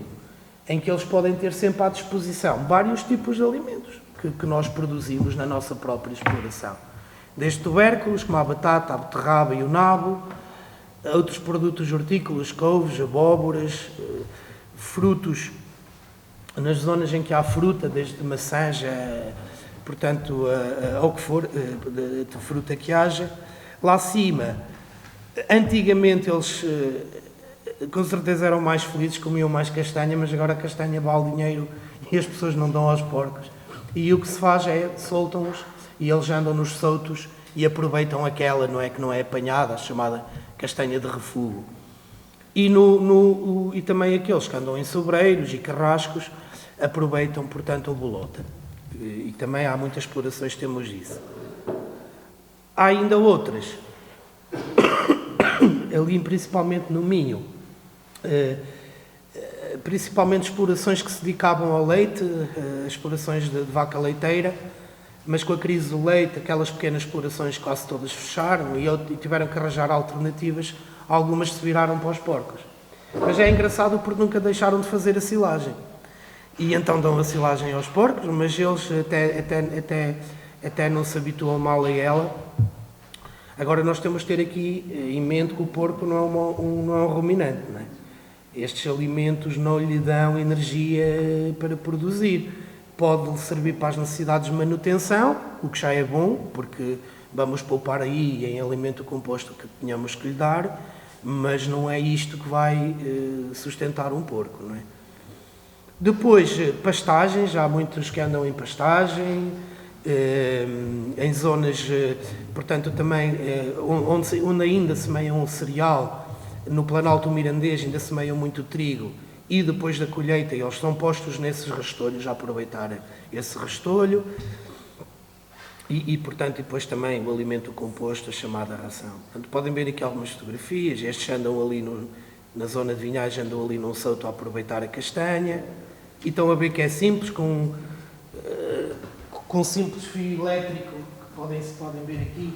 em que eles podem ter sempre à disposição vários tipos de alimentos que nós produzimos na nossa própria exploração. Desde tubérculos, como a batata, a beterraba e o nabo, outros produtos hortícolas, couves, abóboras, frutos, nas zonas em que há fruta, desde maçãs, portanto, ao que for, de fruta que haja. Lá acima, antigamente eles com certeza eram mais felizes, comiam mais castanha, mas agora a castanha vale dinheiro e as pessoas não dão aos porcos. E o que se faz é, soltam-os e eles andam nos soltos e aproveitam aquela, não é, que não é apanhada, a chamada castanha de refúgio. E também aqueles que andam em sobreiros e carrascos aproveitam, portanto, a bolota. E também há muitas explorações que temos isso. Há ainda outras, ali principalmente no Minho, principalmente explorações que se dedicavam ao leite, explorações de vaca leiteira, mas com a crise do leite, aquelas pequenas explorações quase todas fecharam e tiveram que arranjar alternativas, algumas se viraram para os porcos. Mas é engraçado porque nunca deixaram de fazer a silagem. E então dão a silagem aos porcos, mas eles até não se habituam mal a ela. Agora nós temos de ter aqui em mente que o porco não é um ruminante, não é? Estes alimentos não lhe dão energia para produzir. Pode servir para as necessidades de manutenção, o que já é bom, porque vamos poupar aí em alimento composto que tenhamos que lhe dar, mas não é isto que vai sustentar um porco, não é? Depois, pastagens, há muitos que andam em pastagem, em zonas, portanto, também onde ainda semeiam o cereal, no Planalto Mirandês ainda semeiam muito trigo, e depois da colheita eles são postos nesses restolhos a aproveitar esse restolho, e portanto, depois também o alimento composto, a chamada ração. Portanto, podem ver aqui algumas fotografias, estes andam ali na zona de vinhagem, andam ali num souto a aproveitar a castanha, e estão a ver que é simples, com simples fio elétrico, que se podem ver aqui.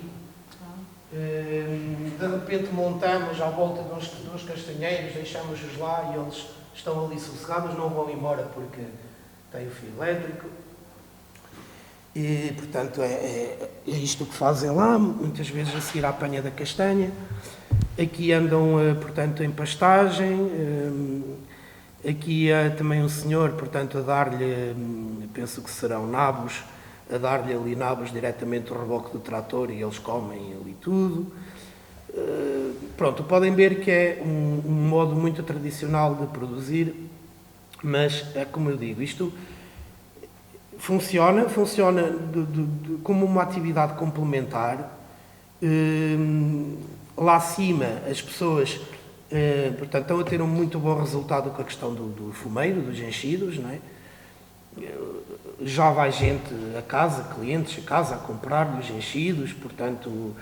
De repente montamos à volta dos castanheiros, deixamos-os lá e eles estão ali sossegados, não vão embora porque tem o fio elétrico. E, portanto, é isto que fazem lá, muitas vezes a seguir à apanha da castanha. Aqui andam, portanto, em pastagem, Aqui há também um senhor, portanto, a dar-lhe, penso que serão nabos, a dar-lhe ali nabos diretamente do reboque do trator e eles comem ali tudo. Pronto, podem ver que é um modo muito tradicional de produzir, mas é como eu digo, isto funciona como uma atividade complementar. Lá acima as pessoas portanto, estão a ter um muito bom resultado com a questão do fumeiro, dos enchidos, não é? Já vai gente a casa, clientes a casa, a comprar os enchidos, portanto,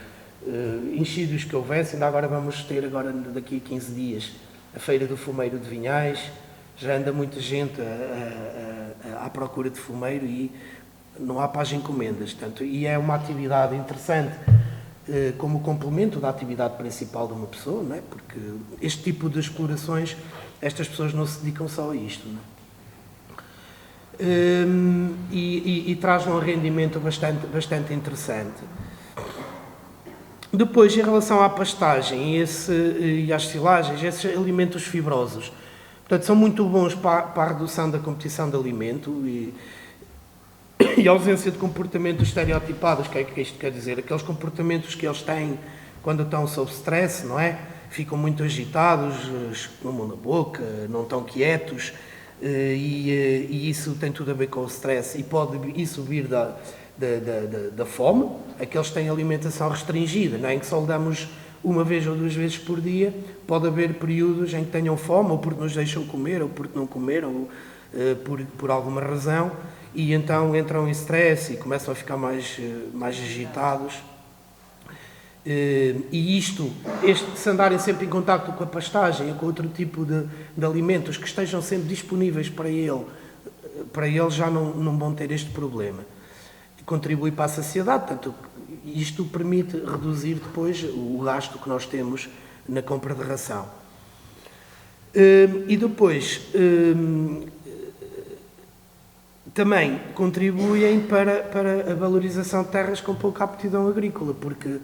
enchidos que houvesse. Ainda agora vamos ter, daqui a 15 dias, a Feira do Fumeiro de Vinhais. Já anda muita gente à procura de fumeiro e não há paz encomendas. Portanto, e é uma atividade interessante como complemento da atividade principal de uma pessoa, não é? Porque este tipo de explorações, estas pessoas não se dedicam só a isto, não é? E traz um rendimento bastante interessante. Depois, em relação à pastagem e às silagens, esses alimentos fibrosos, portanto, são muito bons para a redução da competição de alimento e a ausência de comportamentos estereotipados. O que é que isto quer dizer? Aqueles comportamentos que eles têm quando estão sob stress, não é? Ficam muito agitados, espumam na boca, não estão quietos, e isso tem tudo a ver com o stress e pode isso vir da fome. Aqueles que têm alimentação restringida, não é? Em que só lhe damos uma vez ou duas vezes por dia, pode haver períodos em que tenham fome, ou porque nos deixam comer, ou porque não comeram, ou por alguma razão, e então entram em stress e começam a ficar mais agitados. E se andarem sempre em contacto com a pastagem ou com outro tipo de alimentos que estejam sempre disponíveis para eles já não vão ter este problema. Contribui para a saciedade, portanto, isto permite reduzir depois o gasto que nós temos na compra de ração. E depois, também contribuem para a valorização de terras com pouca aptidão agrícola, porque,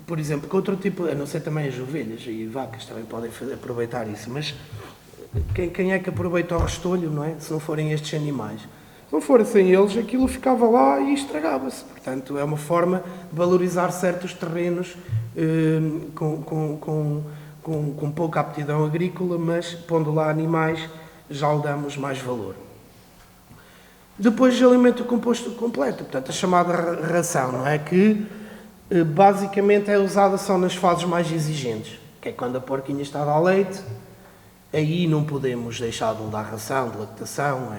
por exemplo, com outro tipo, a não ser também as ovelhas e vacas também podem aproveitar isso, mas quem é que aproveita o restolho, não é? Se não forem estes animais. Se não fossem eles, aquilo ficava lá e estragava-se. Portanto, é uma forma de valorizar certos terrenos com pouca aptidão agrícola, mas pondo lá animais já lhe damos mais valor. Depois, o alimento composto completo, portanto, a chamada ração, não é? Que basicamente é usada só nas fases mais exigentes, que é quando a porquinha está a dar leite. Aí não podemos deixar de lhe dar ração, de lactação,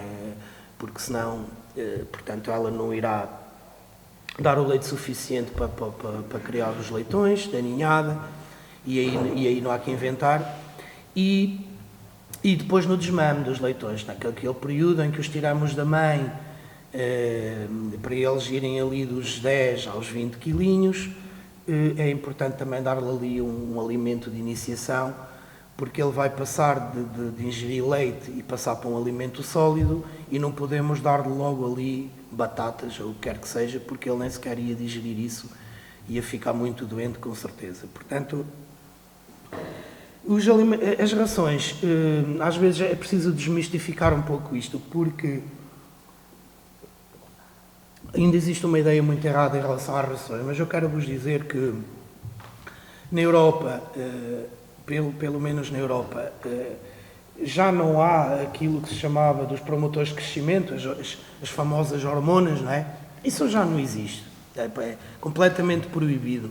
porque senão, portanto, ela não irá dar o leite suficiente para criar os leitões da ninhada, e aí não há que inventar. E depois no desmame dos leitões, naquele período em que os tiramos da mãe, para eles irem ali dos 10 aos 20 quilinhos, é importante também dar-lhe ali um alimento de iniciação, porque ele vai passar de ingerir leite e passar para um alimento sólido, e não podemos dar-lhe logo ali batatas ou o que quer que seja, porque ele nem sequer ia digerir isso, ia ficar muito doente com certeza. Portanto, as rações, às vezes é preciso desmistificar um pouco isto, porque ainda existe uma ideia muito errada em relação às rações, mas eu quero vos dizer que na Europa, pelo menos na Europa, já não há aquilo que se chamava dos promotores de crescimento, as famosas hormonas, não é? Isso já não existe. É completamente proibido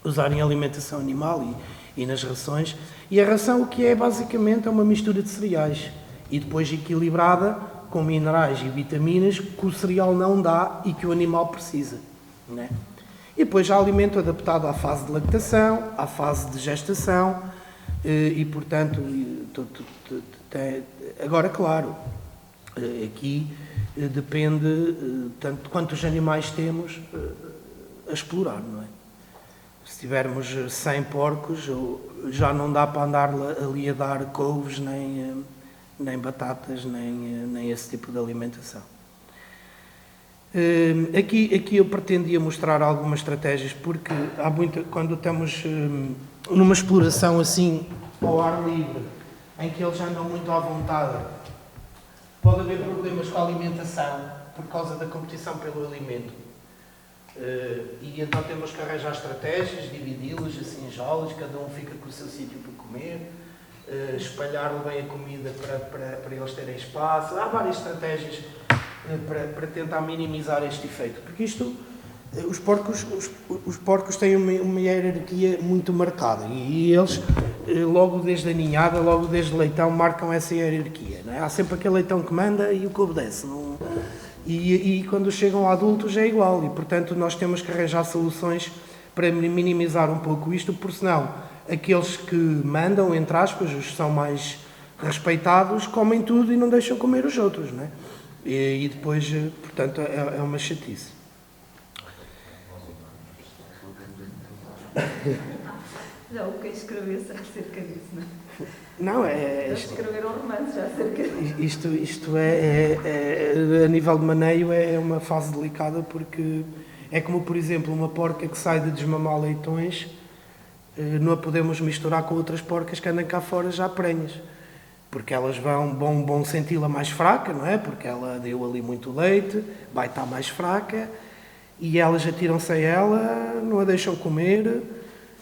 usar em alimentação animal e nas rações. E a ração o que é basicamente é uma mistura de cereais e depois equilibrada com minerais e vitaminas que o cereal não dá e que o animal precisa, não é? E depois já alimento adaptado à fase de lactação, à fase de gestação e portanto, agora claro, aqui depende tanto de quantos animais temos a explorar, não é? Se tivermos 100 porcos, já não dá para andar ali a dar couves, nem batatas, nem esse tipo de alimentação. Aqui eu pretendia mostrar algumas estratégias, porque quando estamos numa exploração assim ao ar livre, em que eles andam muito à vontade, pode haver problemas com a alimentação por causa da competição pelo alimento. E então temos que arranjar estratégias, dividi-los assim em jaulas, cada um fica com o seu sítio para comer, espalhar bem a comida para eles terem espaço. Há várias estratégias para tentar minimizar este efeito, porque isto, os porcos têm uma hierarquia muito marcada e eles, logo desde a ninhada, logo desde o leitão, marcam essa hierarquia. Não é? Há sempre aquele leitão que manda e o que obedece. Não? E quando chegam a adultos é igual, e portanto nós temos que arranjar soluções para minimizar um pouco isto, porque senão aqueles que mandam, entre aspas, os que são mais respeitados, comem tudo e não deixam comer os outros, não é? E depois, portanto, é uma chatice. Já o que escrevesse acerca disso, não é? Não, Eles escreveram romances acerca disso. Isto a nível de maneio, é uma fase delicada, porque é como, por exemplo, uma porca que sai de desmamar leitões, não a podemos misturar com outras porcas que andam cá fora já prenhas, porque elas vão senti-la mais fraca, não é? Porque ela deu ali muito leite, vai estar mais fraca, e elas atiram-se a ela, não a deixam comer.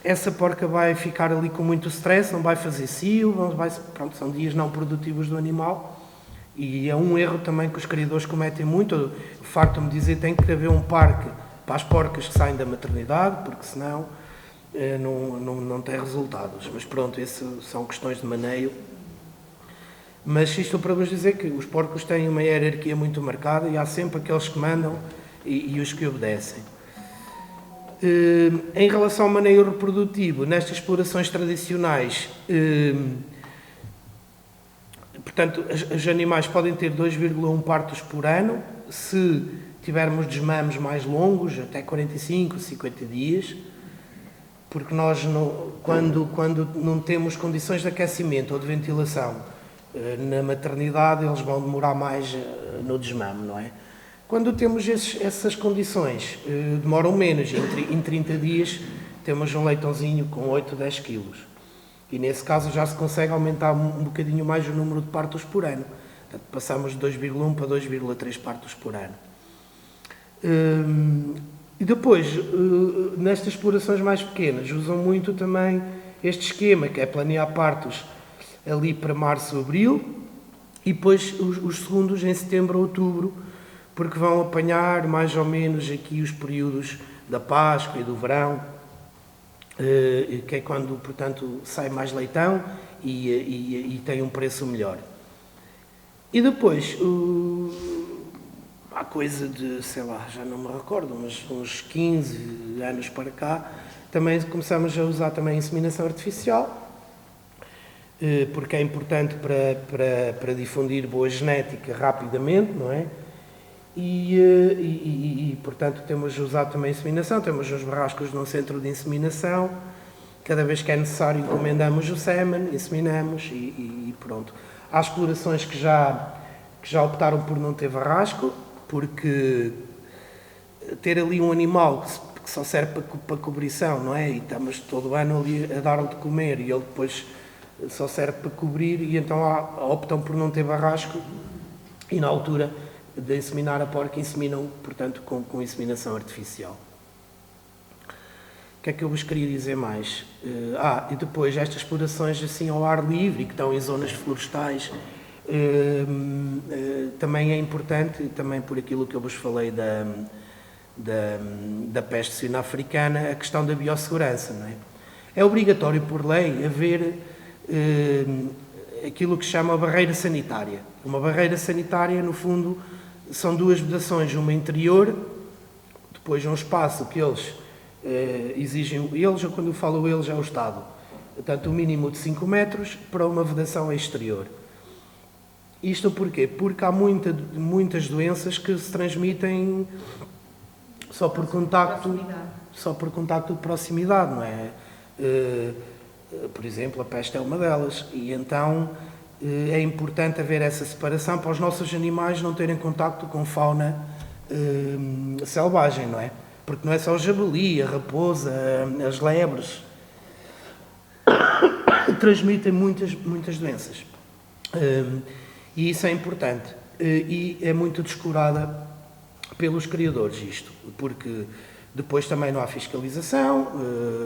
Essa porca vai ficar ali com muito stress, não vai fazer cio, pronto, são dias não produtivos do animal. E é um erro também que os criadores cometem muito. Farto-me dizer que tem que haver um parque para as porcas que saem da maternidade, porque senão não tem resultados. Mas pronto, essas são questões de maneio. Mas isto para vos dizer que os porcos têm uma hierarquia muito marcada e há sempre aqueles que mandam e os que obedecem. Em relação ao maneio reprodutivo, nestas explorações tradicionais, portanto, os animais podem ter 2,1 partos por ano, se tivermos desmames mais longos, até 45, 50 dias, porque nós, quando não temos condições de aquecimento ou de ventilação na maternidade, eles vão demorar mais no desmame, não é? Quando temos essas condições, demoram menos, em 30 dias temos um leitãozinho com 8, 10 quilos. E nesse caso já se consegue aumentar um bocadinho mais o número de partos por ano. Portanto, passamos de 2,1 para 2,3 partos por ano. E depois, nestas explorações mais pequenas, usam muito também este esquema, que é planear partos ali para março, abril, e depois os segundos em setembro, outubro, porque vão apanhar mais ou menos aqui os períodos da Páscoa e do verão, que é quando, portanto, sai mais leitão e tem um preço melhor. E depois, há coisa de, sei lá, já não me recordo, mas uns 15 anos para cá, também começamos a usar também a inseminação artificial, porque é importante para difundir boa genética rapidamente, não é? E, portanto, temos usado também a inseminação, temos uns barrascos num centro de inseminação, cada vez que é necessário encomendamos o sêmen, inseminamos e pronto. Há explorações que já optaram por não ter barrasco, porque ter ali um animal que só serve para cobrição, não é? E estamos todo ano ali a dar-lhe de comer e ele depois só serve para cobrir, e então optam por não ter barrasco, e na altura de inseminar a porca, inseminam, portanto, com inseminação artificial. O que é que eu vos queria dizer mais? E depois, estas explorações assim ao ar livre, que estão em zonas florestais, também é importante, também por aquilo que eu vos falei da peste suína africana, a questão da biossegurança, não é? É obrigatório, por lei, haver aquilo que se chama a barreira sanitária. Uma barreira sanitária, no fundo, são duas vedações, uma interior, depois um espaço que eles exigem, eles, quando eu falo eles, é o Estado, portanto, o mínimo de 5 metros para uma vedação exterior. Isto porquê? Porque há muitas doenças que se transmitem só por contacto de proximidade, não é? Por exemplo, a peste é uma delas, e então é importante haver essa separação para os nossos animais não terem contacto com fauna selvagem, não é? Porque não é só o jabali, a raposa, as lebres, transmitem muitas doenças. E isso é importante. E é muito descurada pelos criadores isto, porque depois também não há fiscalização,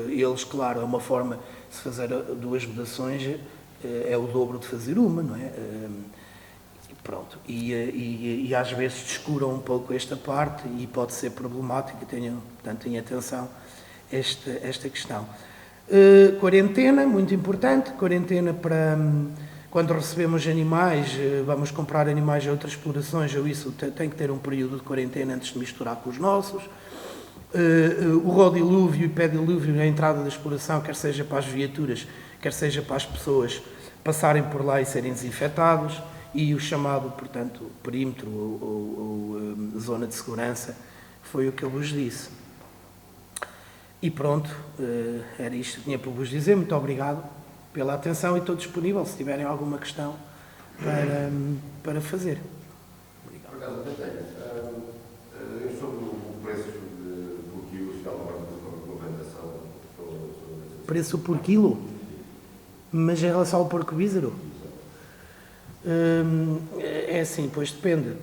eles, claro, é uma forma de se fazer 2 vedações, é o dobro de fazer uma, não é? Pronto, e às vezes descuram um pouco esta parte e pode ser problemático, portanto, tenham atenção esta questão. Quarentena, muito importante, quarentena para quando recebemos animais, vamos comprar animais a outras explorações, ou isso tem que ter um período de quarentena antes de misturar com os nossos. O rodilúvio e pedilúvio na entrada da exploração, quer seja para as viaturas, quer seja para as pessoas passarem por lá e serem desinfetados, e o chamado, portanto, perímetro ou zona de segurança, foi o que eu vos disse. E pronto, era isto que tinha para vos dizer. Muito obrigado pela atenção e estou disponível se tiverem alguma questão para fazer. Obrigado. Por acaso, até tenho. Sobre o preço por quilo, se há uma regulamentação sobre esse Preço por quilo? Mas em relação ao porco bízaro? É assim, pois depende.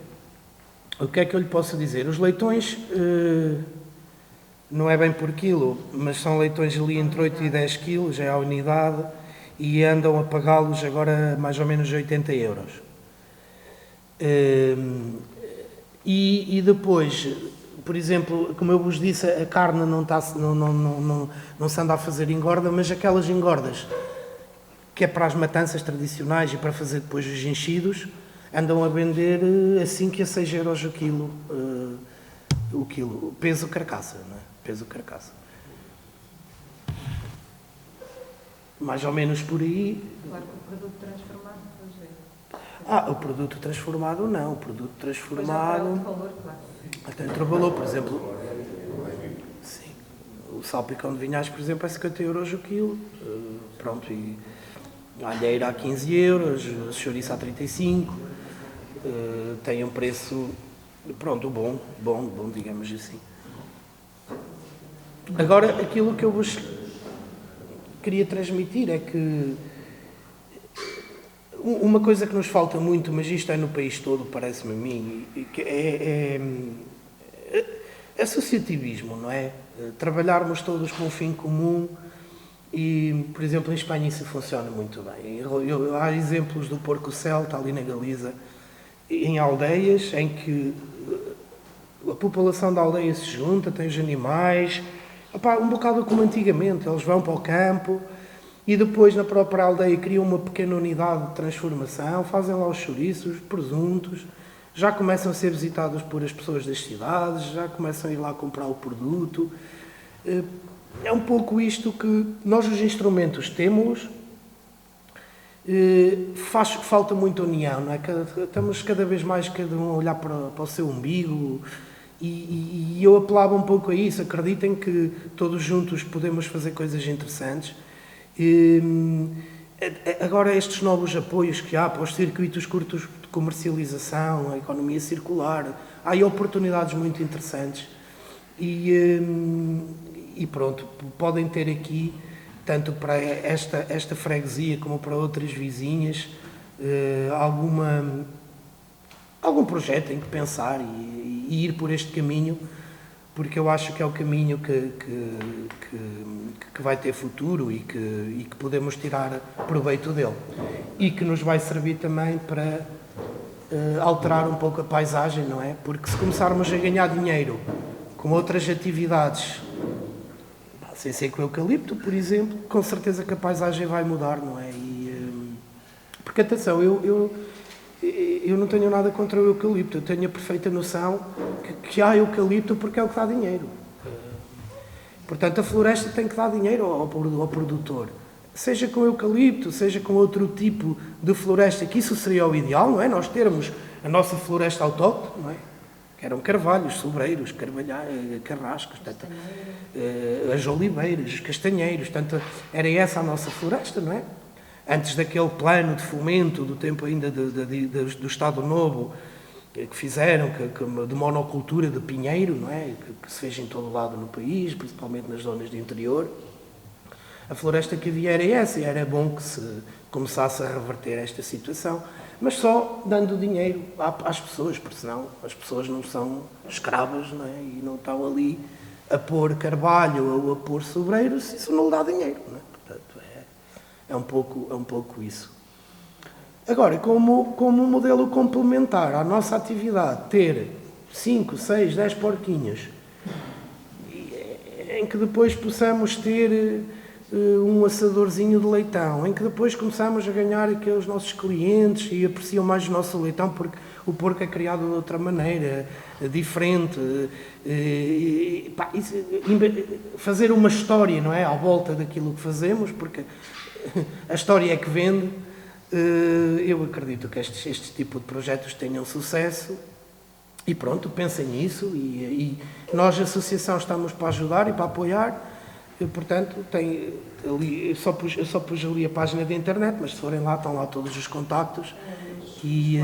O que é que eu lhe posso dizer? Os leitões, não é bem por quilo, mas são leitões ali entre 8 e 10 quilos, é a unidade, e andam a pagá-los agora mais ou menos 80 euros. E depois, por exemplo, como eu vos disse, a carne não se anda a fazer engorda, mas aquelas engordas que é para as matanças tradicionais e para fazer depois os enchidos, andam a vender a 5 a 6 euros o quilo. Peso carcaça, não é? Peso carcaça. Mais ou menos por aí. Claro que o produto transformado depois é. O produto transformado não. O produto transformado... Depois há outro valor, claro. Até outro valor, por exemplo... Sim. O salpicão de vinhais, por exemplo, é 50 euros o quilo. Pronto, e... A alheira a 15 euros, a chouriço a 35, tem um preço, pronto, bom, digamos assim. Agora, aquilo que eu vos queria transmitir é que uma coisa que nos falta muito, mas isto é no país todo, parece-me a mim, é associativismo, não é? Trabalharmos todos com um fim comum. E, por exemplo, em Espanha isso funciona muito bem. Há exemplos do porco celta ali na Galiza, em aldeias em que a população da aldeia se junta, tem os animais, um bocado como antigamente, eles vão para o campo e depois na própria aldeia criam uma pequena unidade de transformação, fazem lá os chouriços, os presuntos, já começam a ser visitados por as pessoas das cidades, já começam a ir lá comprar o produto. É um pouco isto que nós, os instrumentos, temos, falta muita união, não é? Estamos cada vez mais cada um a olhar para o seu umbigo e eu apelava um pouco a isso. Acreditem que todos juntos podemos fazer coisas interessantes. Agora estes novos apoios que há para os circuitos curtos de comercialização, a economia circular, há aí oportunidades muito interessantes e pronto, podem ter aqui, tanto para esta freguesia como para outras vizinhas, algum projeto em que pensar e ir por este caminho, porque eu acho que é o caminho que vai ter futuro e que podemos tirar proveito dele. E que nos vai servir também para alterar um pouco a paisagem, não é? Porque se começarmos a ganhar dinheiro com outras atividades, sem ser com o eucalipto, por exemplo, com certeza que a paisagem vai mudar, não é? Porque, atenção, eu não tenho nada contra o eucalipto, eu tenho a perfeita noção que há eucalipto porque é o que dá dinheiro. Portanto, a floresta tem que dar dinheiro ao produtor. Seja com eucalipto, seja com outro tipo de floresta, que isso seria o ideal, não é? Nós termos a nossa floresta autóctone, não é? Que eram carvalhos, sobreiros, carrascos, as oliveiras, os castanheiros, portanto, era essa a nossa floresta, não é? Antes daquele plano de fomento do tempo ainda do Estado Novo que fizeram, de monocultura de pinheiro, não é? Que se fez em todo lado no país, principalmente nas zonas do interior. A floresta que havia era essa, e era bom que se começasse a reverter esta situação, mas só dando dinheiro às pessoas, porque senão as pessoas não são escravas, não é? E não estão ali a pôr carvalho ou a pôr sobreiros, isso não lhe dá dinheiro, não é? Portanto, é um pouco isso. Agora, como um modelo complementar à nossa atividade, ter 5, 6, 10 porquinhos, em que depois possamos ter um assadorzinho de leitão, em que depois começamos a ganhar aqueles nossos clientes e apreciam mais o nosso leitão porque o porco é criado de outra maneira, diferente. Fazer uma história, não é? À volta daquilo que fazemos, porque a história é que vende. Eu acredito que este tipo de projetos tenham sucesso e pronto, pensem nisso e nós, a Associação, estamos para ajudar e para apoiar. Portanto, eu só pus ali a página da internet, mas se forem lá, estão lá todos os contactos e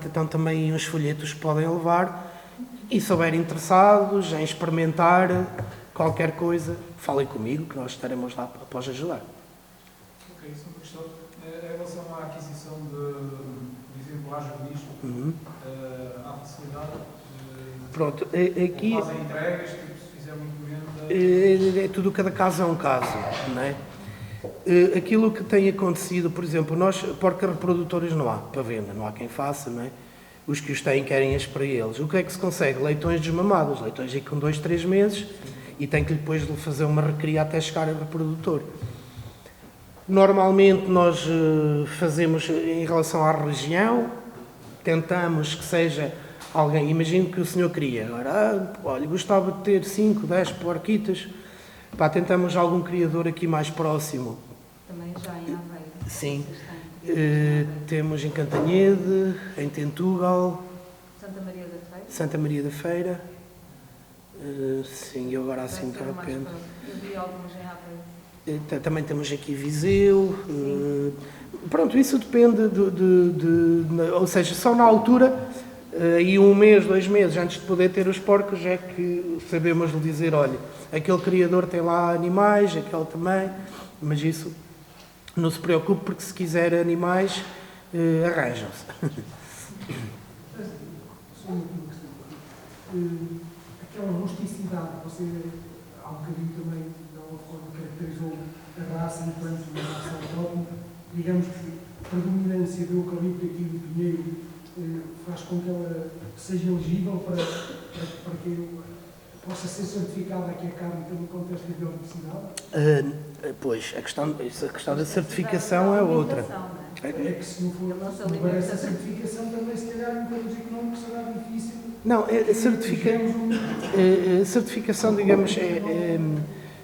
estão também uns folhetos que podem levar e se houverem interessados em experimentar qualquer coisa, falem comigo que nós estaremos lá após ajudar. Ok, Sr. Professor, em relação à aquisição de exemplares jurídicos, há facilidade? Pronto, aqui fazem entregas, se fizer uma encomenda? É tudo, cada caso é um caso, não é? Aquilo que tem acontecido, por exemplo, nós, porcas reprodutoras não há para venda, não há quem faça, não é? Os que os têm querem-as para eles. O que é que se consegue? Leitões desmamados, leitões aí com 2, 3 meses e tem que depois fazer uma recria até chegar ao reprodutor. Normalmente nós fazemos em relação à região, tentamos que seja alguém, imagino que o senhor queria, agora, olha, gostava de ter 5, 10 porquitas, tentamos algum criador aqui mais próximo. Também já em Aveiro. Sim. Temos em Cantanhede, em Tentugal, Santa Maria da Feira. Sim, e agora assim de repente. Eu vi alguns em Aveiro. Também temos aqui Viseu. Pronto, isso depende ou seja, só na altura, aí 1 mês, 2 meses antes de poder ter os porcos é que sabemos lhe dizer, olha, aquele criador tem lá animais, aquele também, mas isso não se preocupe porque se quiser animais, arranjam-se. Aquela rusticidade, você há um bocadinho também, de alguma forma, caracterizou a raça enquanto uma raça autóctone. Digamos que a predominância do eucalipto aqui do pinheiro faz com que ela seja elegível para que possa ser certificada aqui a carne pelo contexto da biodiversidade? Pois, a questão da certificação é outra. É que se não for essa certificação também, se calhar, em termos económicos, será difícil. Não, a certificação, digamos,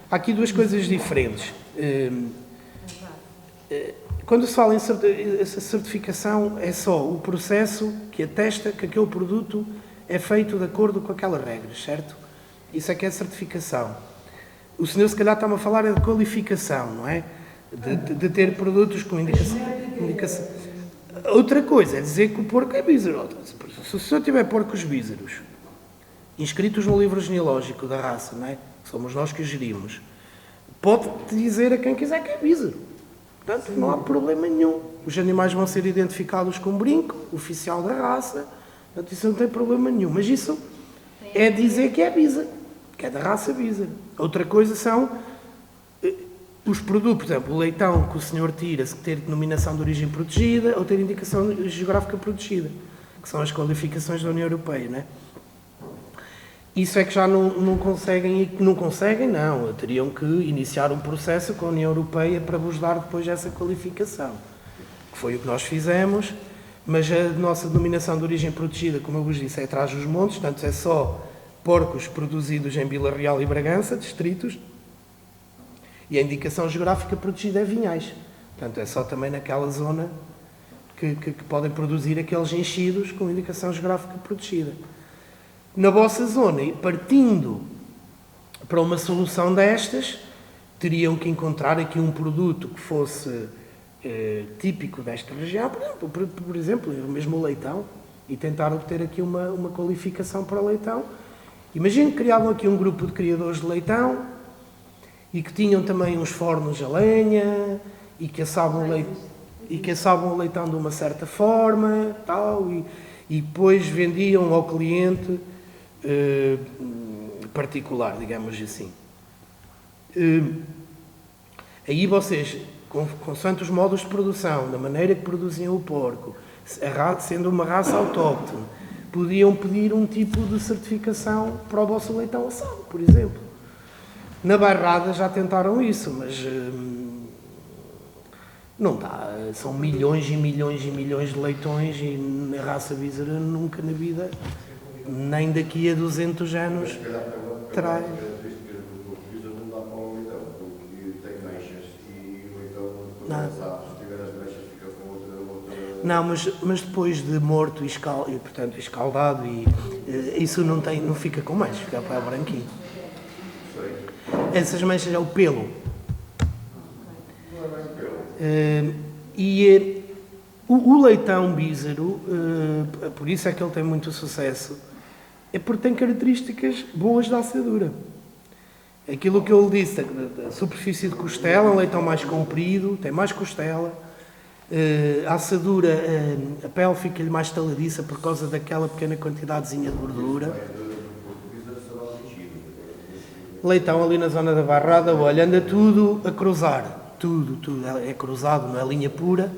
há aqui 2 coisas diferentes. Quando se fala em certificação, é só o processo que atesta que aquele produto é feito de acordo com aquelas regras, certo? Isso é que é certificação. O senhor, se calhar, está-me a falar de qualificação, não é? De ter produtos com indicação. Outra coisa é dizer que o porco é bízaro. Se o senhor tiver porcos bízaros, inscritos no livro genealógico da raça, não é? Somos nós que os gerimos, pode dizer a quem quiser que é bízaro. Portanto, não há problema nenhum. Os animais vão ser identificados com um brinco oficial da raça. Portanto, isso não tem problema nenhum. Mas isso é dizer que é bízaro, que é da raça bízaro. Outra coisa são os produtos, por exemplo, o leitão que o senhor tira, se ter denominação de origem protegida ou ter indicação geográfica protegida, que são as qualificações da União Europeia, não é? Isso é que já não conseguem, não. Teriam que iniciar um processo com a União Europeia para vos dar depois essa qualificação. Que foi o que nós fizemos, mas a nossa denominação de origem protegida, como eu vos disse, é atrás dos montes, portanto é só porcos produzidos em Vila Real e Bragança, distritos, e a indicação geográfica protegida é Vinhais. Portanto, é só também naquela zona que podem produzir aqueles enchidos com indicação geográfica protegida. Na vossa zona, e partindo para uma solução destas, teriam que encontrar aqui um produto que fosse típico desta região, por exemplo, mesmo o leitão, e tentar obter aqui uma qualificação para o leitão. Imagino que criavam aqui um grupo de criadores de leitão e que tinham também uns fornos a lenha e que assavam o leitão de uma certa forma, tal, e depois vendiam ao cliente particular, digamos assim. Aí vocês, consoante os modos de produção, da maneira que produziam o porco, sendo uma raça autóctone, podiam pedir um tipo de certificação para o vosso leitão assado, por exemplo. Na bairrada já tentaram isso, mas não dá. São milhões e milhões e milhões de leitões e na raça Vísera nunca na vida, nem daqui a 200 anos, terá. Não, mas depois de morto e portanto escaldado, isso não fica com manchas, fica para branquinho. Essas manchas é o pelo. O leitão bízaro, por isso é que ele tem muito sucesso, é porque tem características boas da assadura. Aquilo que eu lhe disse, a superfície de costela, um leitão mais comprido, tem mais costela, a assadura, a pele fica-lhe mais taladiça por causa daquela pequena quantidadezinha de gordura. Leitão ali na zona da Bairrada, olha, anda tudo a cruzar, tudo, é cruzado, não é linha pura,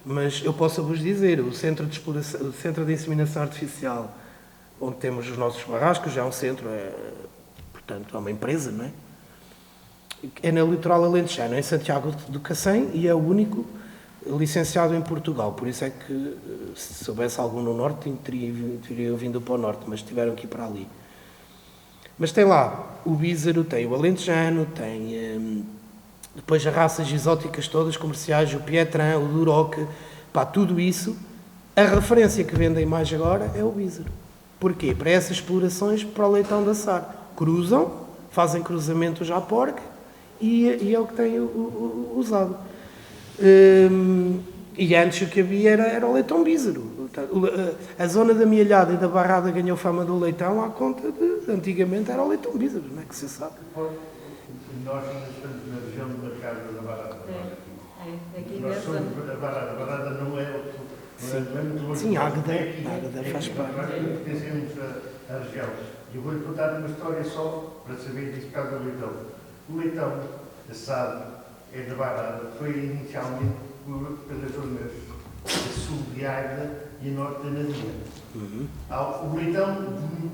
mas eu posso vos dizer, o centro de inseminação artificial, onde temos os nossos barrascos, já é um centro, portanto, é uma empresa, não é? É no litoral alentejano, em Santiago do Cacém, e é o único licenciado em Portugal. Por isso é que, se soubesse algum no Norte, teria vindo para o Norte, mas tiveram que ir para ali. Mas tem lá o bízaro, tem o alentejano, tem depois as raças exóticas todas, comerciais, o Pietran, o Duroc, pá, tudo isso. A referência que vendem mais agora é o bízaro. Porquê? Para essas explorações, para o leitão de assar. Cruzam, fazem cruzamentos à porca e é o que têm usado. E antes o que havia era o leitão bízaro. A zona da Mielhada e da Bairrada ganhou fama do leitão à conta de, antigamente, era o leitão bízaro, não é que se sabe? Nós estamos na região do mercado da Bairrada. Aqui Nós mesmo. somos a Bairrada não é muito longe. Sim, Águeda faz parte. Nós pertencemos à região. E eu vou-lhe contar uma história só para saber disso por causa do leitão. O leitão assado é da Bairrada, foi inicialmente pelas zonas sul de Águeda e norte da Nadia. O leitão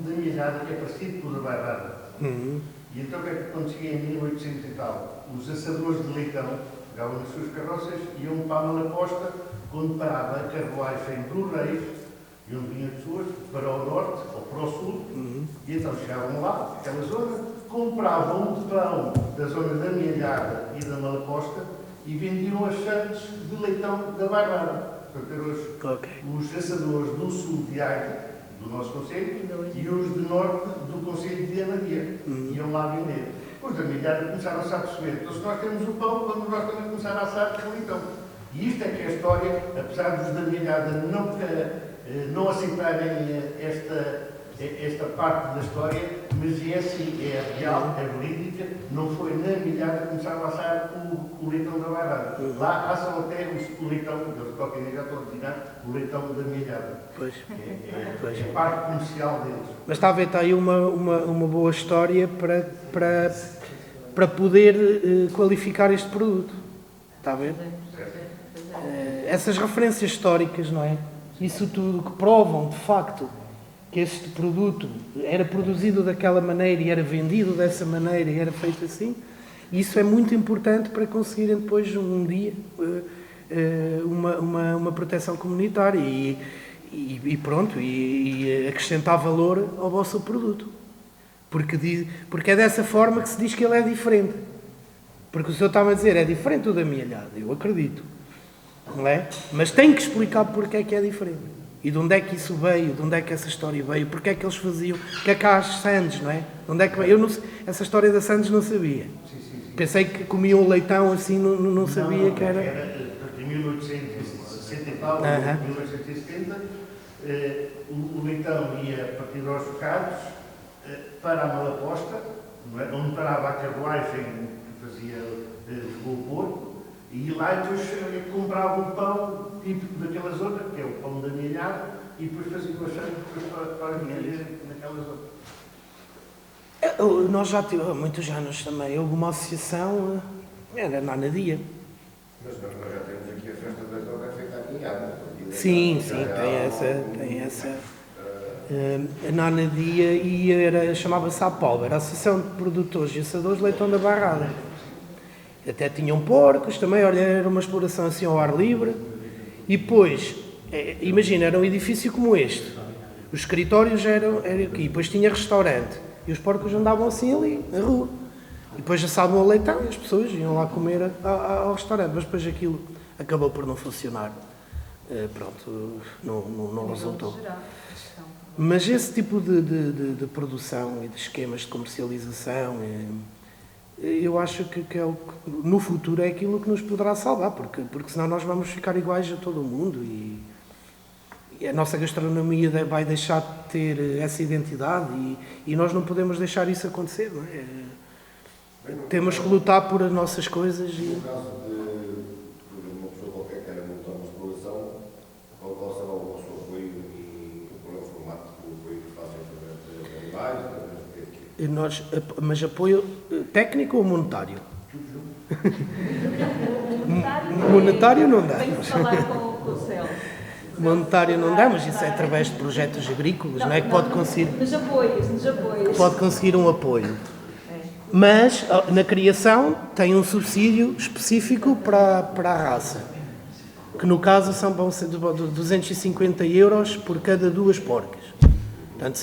da Mielhada é parecido com o da Bairrada. E então o que é que acontecia em 1800 e tal? Os assadores de leitão pegavam nas suas carroças e iam para a Malaposta, quando parava a carruagem do Reis, e onde vinham pessoas para o norte ou para o sul, e então chegavam lá, aquela zona, compravam o pão da zona da Mielhada e da Malaposta e vendiam as sandes de leitão da Bairrada. Portanto, os assadores do sul de Águeda, do nosso concelho, e os de norte do concelho de Anadia. Iam lá vender. Depois da Mielhada começaram-se a perceber. Então, se nós temos o pão, vamos nós também começar a assar com o leitão. E isto é que é a história, apesar dos da Mielhada não aceitarem esta parte da história, mas é assim, é real, é verídica, não foi na Mielhada que começaram a assar o leitão da Bairrada. Lá assam até o leitão, eles qualquer dia já estão a dizer, o leitão da Mielhada. Pois. É a parte comercial deles. Mas está a ver, está aí uma boa história para poder qualificar este produto. Está a ver? Essas referências históricas, não é? Isso tudo que provam, de facto, que este produto era produzido daquela maneira e era vendido dessa maneira e era feito assim, isso é muito importante para conseguirem depois, um dia, uma proteção comunitária e pronto, e acrescentar valor ao vosso produto. Porque é dessa forma que se diz que ele é diferente. Porque o senhor está-me a dizer, é diferente do da Mielhada, eu acredito. Não é? Mas tem que explicar porque é que é diferente. E de onde é que isso veio, de onde é que essa história veio, porque é que eles faziam, porque é que há as sandes, não é? De onde é que veio? Eu não, essa história das sandes não sabia. Sim. Pensei que comiam o leitão assim, não sabia que era... Era de 1860 e tal, 1870, o leitão ia a partir aos bocados para a Malaposta, não é? Onde parava a carruagem que fazia o porco, e lá depois comprava um pão típico daquela zona, que é o pão da milhada, e depois fazia o achado para vender naquela zona. Nós já tivemos, há muitos anos também, houve uma associação, era na Anadia. Mas nós já temos aqui a festa da Torre feita aqui em Água. Sim, tem essa. Na Anadia e chamava-se APOB, era a Associação de Produtores e Assadores de Leitão da Barrada. Até tinham porcos também, olha, era uma exploração assim ao ar livre. E depois, imagina, era um edifício como este. Os escritórios eram aqui, depois tinha restaurante. E os porcos andavam assim ali, na rua. E depois assavam o leitão e as pessoas iam lá comer ao restaurante. Mas depois aquilo acabou por não funcionar. Pronto, não resultou. Mas esse tipo de produção e de esquemas de comercialização, eu acho que no futuro é aquilo que nos poderá salvar, porque senão nós vamos ficar iguais a todo o mundo e a nossa gastronomia vai deixar de ter essa identidade e nós não podemos deixar isso acontecer, não é? Temos que lutar por as nossas coisas. No caso de uma pessoa qualquer que queira montar uma exploração, qual será o vosso apoio e qual é o formato do apoio que fazem através de animais, através de quê? Mas apoio técnico ou monetário? Monetário não dá. Tem que falar com o CEL. Monetário não dá, mas isso é através de projetos agrícolas, não é? Que pode conseguir. Nos apoios. Pode conseguir um apoio. Mas na criação tem um subsídio específico para a raça, que no caso vão ser 250 euros por cada 2 porcas. Portanto,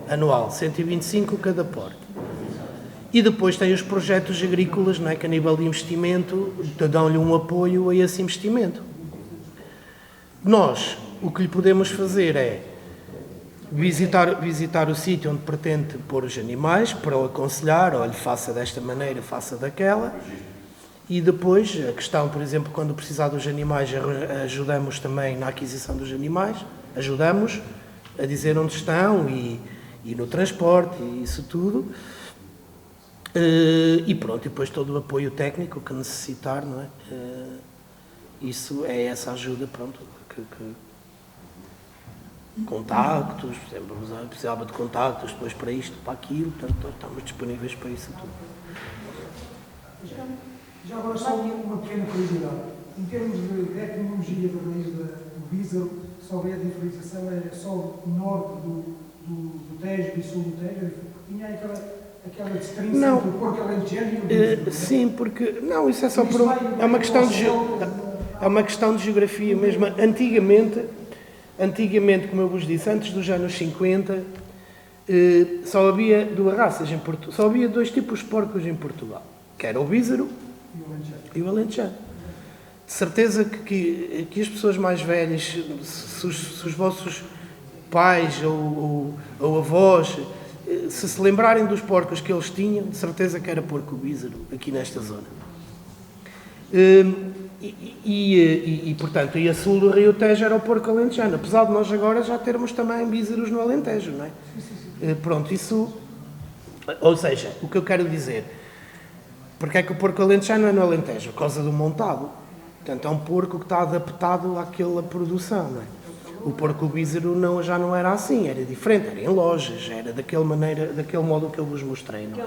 anual, 125 cada porca. E depois tem os projetos agrícolas, não é? Que a nível de investimento dão-lhe um apoio a esse investimento. Nós, o que lhe podemos fazer é visitar o sítio onde pretende pôr os animais, para o aconselhar, olha, faça desta maneira, faça daquela. E depois, a questão, por exemplo, quando precisar dos animais, ajudamos também na aquisição dos animais, ajudamos a dizer onde estão e no transporte e isso tudo. E pronto, e depois todo o apoio técnico que necessitar, não é? Isso é essa ajuda, pronto, contactos, por exemplo, precisava de contactos depois para isto, para aquilo, portanto, estamos disponíveis para isso tudo. Já agora só uma pequena curiosidade. Em termos de etnologia da raiz do Bízaro, só a diferenciação é só o norte do Tejo e sul do Tejo, tinha aquela distinção entre o porco alentejano e o Bízaro. Sim, porque, não, isso é só por é uma questão de geografia mesmo. Antigamente, como eu vos disse, antes dos anos 50, só havia 2 raças em Portugal, só havia 2 tipos de porcos em Portugal, que era o Bízaro e o alentejano. De certeza que as pessoas mais velhas, se os vossos pais ou avós, se lembrarem dos porcos que eles tinham, de certeza que era porco Bízaro, aqui nesta zona. Portanto, a sul do Rio Tejo era o porco alentejano, apesar de nós agora já termos também bízaros no Alentejo, não é? Pronto, isso... Ou seja, o que eu quero dizer, porque é que o porco alentejano é no Alentejo? Por causa do montado. Portanto, é um porco que está adaptado àquela produção, não é? O porco bízaro já não era assim, era diferente, era em lojas, era daquele modo que eu vos mostrei, não é?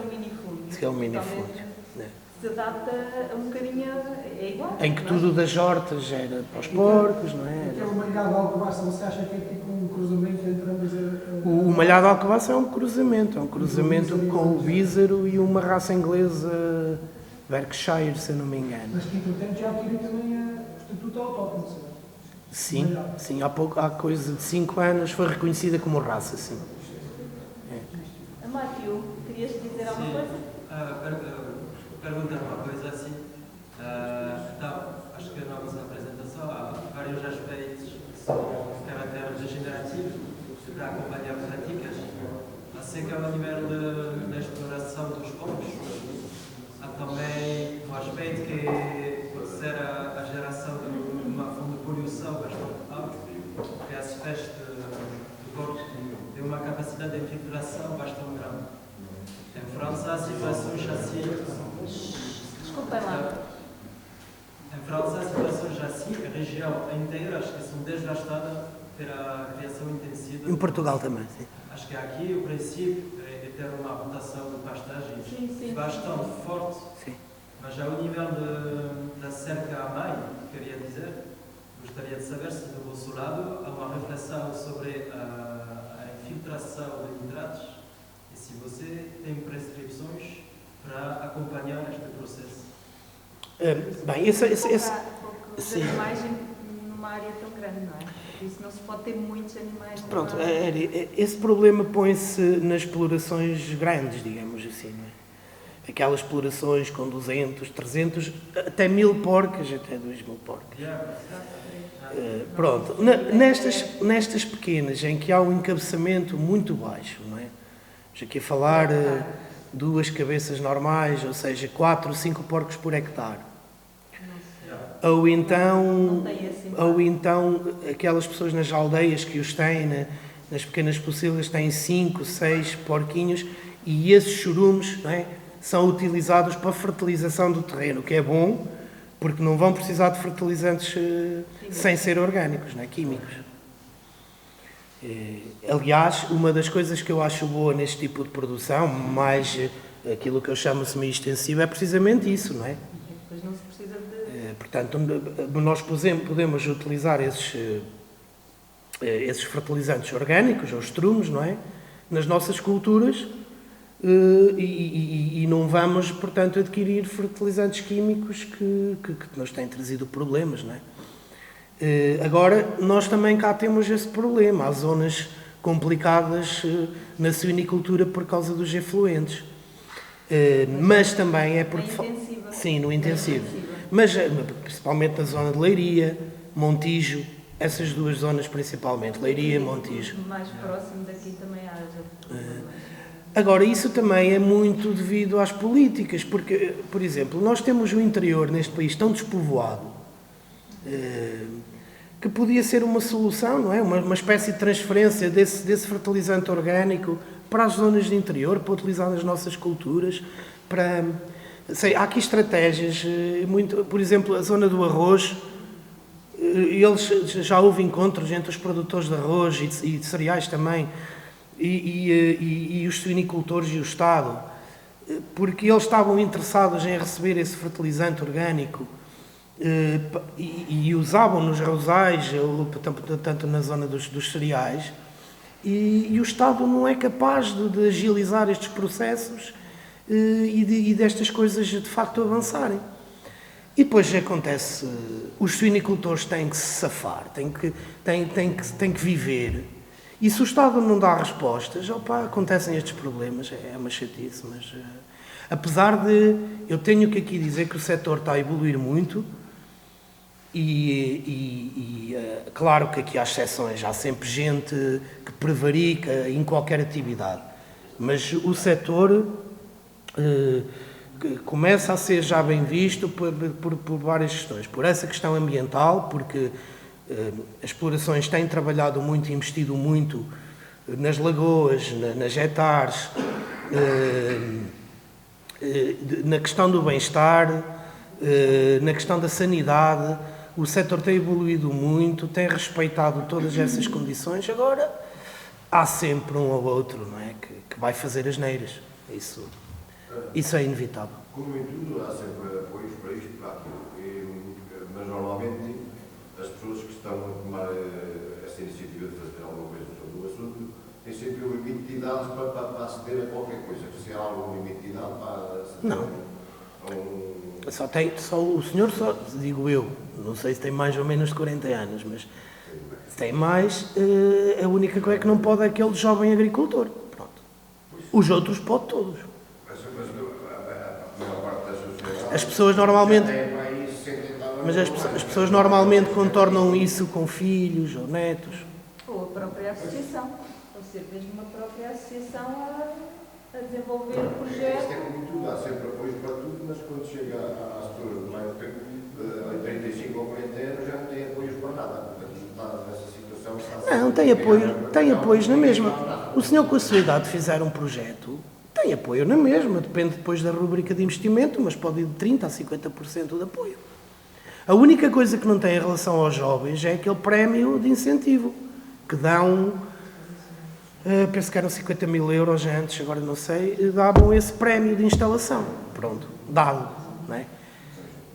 Aquele minifúndio. Se adapta um bocadinho, é igual. Em que tudo das hortas era para os porcos, não é? Aquele malhado de alcobaça, você acha que é tipo um cruzamento entre ambas? O malhado de alcobaça é um cruzamento com o bízaro e uma raça inglesa, Berkshire, se eu não me engano. Mas que, entretanto, já tira também o estatuto autóctono, certo? Sim, há coisa de 5 anos foi reconhecida como raça, sim. Matthew, querias dizer alguma coisa? Perguntar uma coisa assim. Acho que na nossa apresentação há vários aspectos que são caracteres degenerativos para acompanhar práticas, assim que ao nível da exploração dos povos. Há também um aspecto que pode ser a geração de uma fonte de poluição bastante alta, que as espécies do corpo têm uma capacidade de infiltração bastante grande. Em França, há situações assim Desculpem lá. Em França, a situação já assim, a região inteira, acho que são desgastadas pela criação intensiva. Em Portugal também, sim. Acho que aqui o princípio é ter uma rotação de pastagens bastante forte. Sim. Mas ao nível da cerca à mãe, queria dizer, gostaria de saber se do vosso lado há uma reflexão sobre a infiltração de nitratos e se você tem prescrições para acompanhar este processo. Bem, esse Os animais numa área tão grande, não é? Por isso não se pode ter muitos animais. Pronto, esse problema põe-se nas explorações grandes, digamos assim, não é? Aquelas explorações com 200, 300, até 1000 porcas, até 2000 porcas. Pronto, nestas pequenas, em que há um encabeçamento muito baixo, não é? Estamos aqui a falar 2 cabeças normais, ou seja, 4 ou 5 porcos por hectare. Ou então aquelas pessoas nas aldeias que os têm, nas pequenas pocilgas, têm 5, 6 porquinhos e esses chorumes, não é, são utilizados para a fertilização do terreno, o que é bom, porque não vão precisar de fertilizantes sem ser orgânicos, não é, químicos. Aliás, uma das coisas que eu acho boa neste tipo de produção, mais aquilo que eu chamo de semi-extensivo, é precisamente isso, não é? Depois não se precisa de... Portanto, nós podemos utilizar esses fertilizantes orgânicos, ou estrumes, não é? Nas nossas culturas e não vamos, portanto, adquirir fertilizantes químicos que nos têm trazido problemas, não é? Agora, nós também cá temos esse problema. Há zonas complicadas na suinicultura por causa dos efluentes. Mas também é porque... Sim, no intensivo. Mas principalmente na zona de Leiria, Montijo, essas 2 zonas principalmente, Leiria e Montijo. Mais próximo daqui também há. Agora, isso também é muito devido às políticas, porque, por exemplo, nós temos o interior neste país tão despovoado, que podia ser uma solução, não é? Uma espécie de transferência desse fertilizante orgânico para as zonas de interior, para utilizar nas nossas culturas, para... há aqui estratégias, por exemplo, a zona do arroz, já houve encontros entre os produtores de arroz e de cereais também, e os suinicultores e o Estado, porque eles estavam interessados em receber esse fertilizante orgânico e usavam nos arrozais, tanto na zona dos cereais, e o Estado não é capaz de agilizar estes processos e destas coisas de facto avançarem. E depois acontece, os suinicultores têm que se safar, têm que viver. E se o Estado não dá respostas, acontecem estes problemas, é uma chatice, mas apesar de, eu tenho que aqui dizer que o setor está a evoluir muito e claro que aqui há exceções, há sempre gente que prevarica em qualquer atividade, mas o setor começa a ser já bem visto por várias questões, por essa questão ambiental, porque as explorações têm trabalhado muito e investido muito nas lagoas, nas hectares, na questão do bem-estar, na questão da sanidade. O setor tem evoluído muito, tem respeitado todas essas condições. Agora, há sempre um ou outro, não é, que vai fazer asneiras. Isso é inevitável. Como em tudo, há sempre apoios para isto e para aquilo. Mas normalmente as pessoas que estão a tomar essa iniciativa de fazer alguma coisa sobre o assunto têm sempre um limite de idade para aceder a qualquer coisa. Se há algum limite de idade para aceder a Só o senhor, digo eu, não sei se tem mais ou menos de 40 anos, mas se tem mais, a única coisa que não pode é aquele jovem agricultor. Pronto. Os outros podem todos. As pessoas normalmente... Mas as pessoas normalmente contornam isso com filhos ou netos. Ou a própria associação. Ou ser mesmo uma própria associação a desenvolver o projeto. Isto é como tudo, há sempre apoio para tudo, mas quando chega às pessoas de mais de 35 ou 40 anos já não têm apoios para nada. Portanto, está nessa situação... Não, tem apoios na mesma. O senhor com a sua idade fizer um projeto, tem apoio na mesma, depende depois da rubrica de investimento, mas pode ir de 30% a 50% de apoio. A única coisa que não tem em relação aos jovens é aquele prémio de incentivo, que dão, penso que eram 50 mil euros antes, agora não sei, davam esse prémio de instalação. Pronto, dá-lo, não é?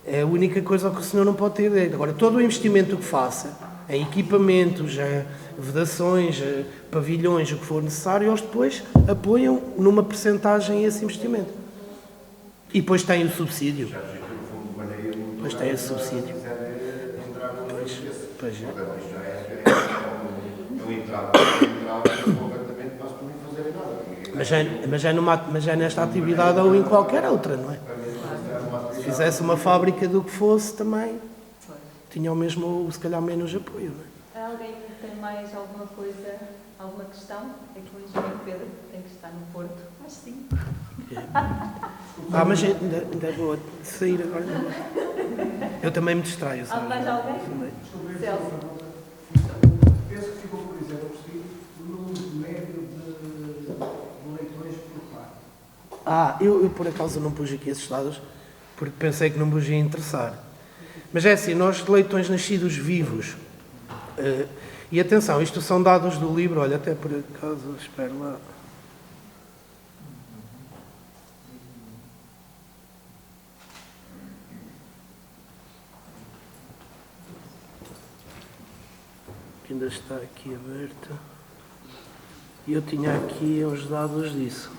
É a única coisa que o senhor não pode ter direito. Agora, todo o investimento que faça, em equipamentos, vedações, pavilhões, o que for necessário, eles depois apoiam numa percentagem esse investimento. E depois tem o subsídio. Depois tem esse subsídio. Pois é. Mas é nesta atividade ou em qualquer outra, não é? Se fizesse uma fábrica do que fosse, também tinha o mesmo, se calhar, menos apoio, não é? Há alguém que tem mais alguma coisa, alguma questão? É que o engenheiro Pedro tem que estar no Porto. Acho que sim. Mas ainda vou sair agora. Eu também me distraio. Há mais alguém? Celso. Penso que ficou por exemplo, o número médio de leitões por parte. Eu por acaso não pus aqui esses dados, porque pensei que não vos ia interessar. Mas é assim, nós de leitões nascidos vivos, e atenção, isto são dados do livro, olha, até por acaso, espero lá. Que ainda está aqui aberto. E eu tinha aqui os dados disso.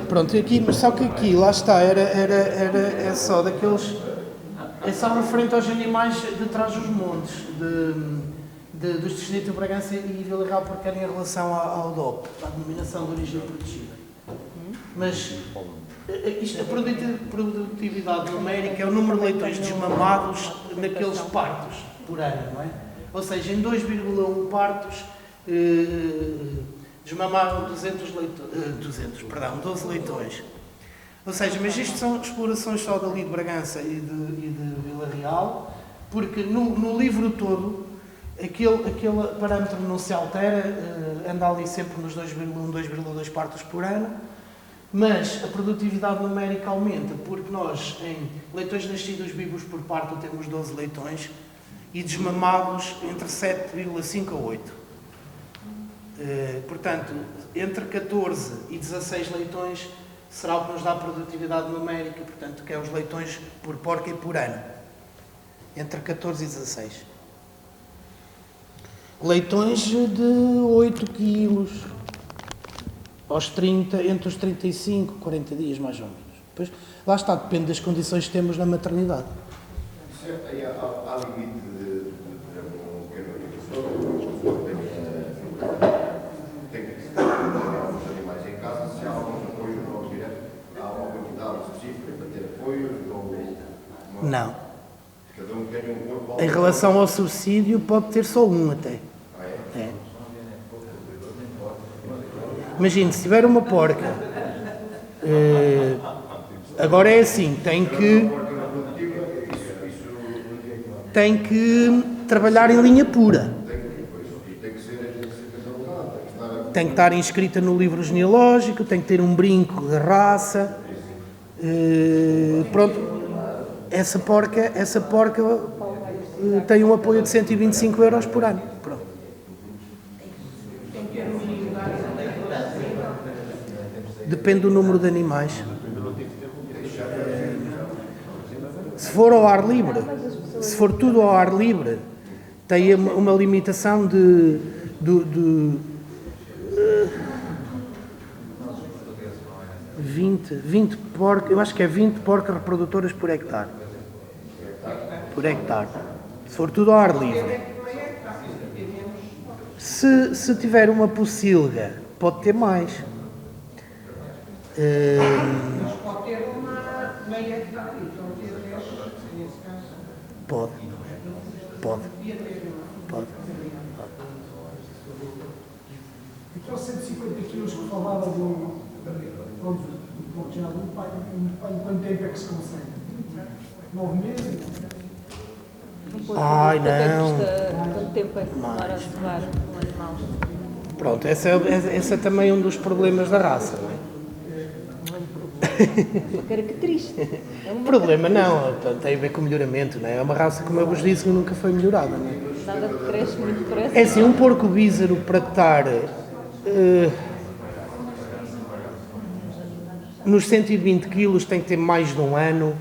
Pronto, aqui, mas só que aqui, lá está, é só daqueles... É só referente aos animais de Trás-os-Montes, dos distritos de Bragança e Vila Real, porque era em relação ao DOP, à denominação de origem protegida. Mas a produtividade numérica é o número de leitões desmamados naqueles partos por ano, não é? Ou seja, em 2,1 partos... desmamavam 12 leitões. Ou seja, mas isto são explorações só dali de Bragança e de Vila Real, porque no livro todo, aquele parâmetro não se altera, anda ali sempre nos 2,1, 2,2 partos por ano, mas a produtividade numérica aumenta, porque nós, em leitões nascidos vivos por parto, temos 12 leitões, e desmamados entre 7,5 a 8. Portanto, entre 14 e 16 leitões será o que nos dá a produtividade numérica, portanto, que é os leitões por porca e por ano. Entre 14 e 16. Leitões de 8 quilos, entre os 35 e 40 dias, mais ou menos. Depois, lá está, depende das condições que temos na maternidade. Há limite de animais em casa, se há algum apoio não direto, há uma quantidade específica para ter apoio? Não. Cada um tem um corpo. Em relação ao subsídio, pode ter só um até. É. Imagine, se tiver uma porca, agora é assim, tem que trabalhar em linha pura. Tem que estar inscrita no livro genealógico, tem que ter um brinco de raça. Pronto, essa porca tem um apoio de 125 euros por ano. Pronto. Depende do número de animais. Se for ao ar livre, se for tudo ao ar livre, tem uma limitação de 20 porcas, eu acho que é 20 porcas reprodutoras por hectare. Se for tudo ao ar livre. Se tiver uma pocilga, pode ter mais. Mas pode ter uma meia hectare, então ter 10, nesse caso. Pode. Aqueles 150 quilos que falava do já do pai, quanto tempo é que se consegue? 9 meses? Ai, não. Quanto tempo é que demora a cevar um animal? Pronto, esse é também um dos problemas da raça, não é? Uma característica. Problema não, tem a ver com melhoramento, não é? É uma raça, como eu vos disse, que nunca foi melhorada, não é? Nada que cresce muito depressa. É assim, um porco bízaro para estar nos 120 quilos tem que ter mais de um ano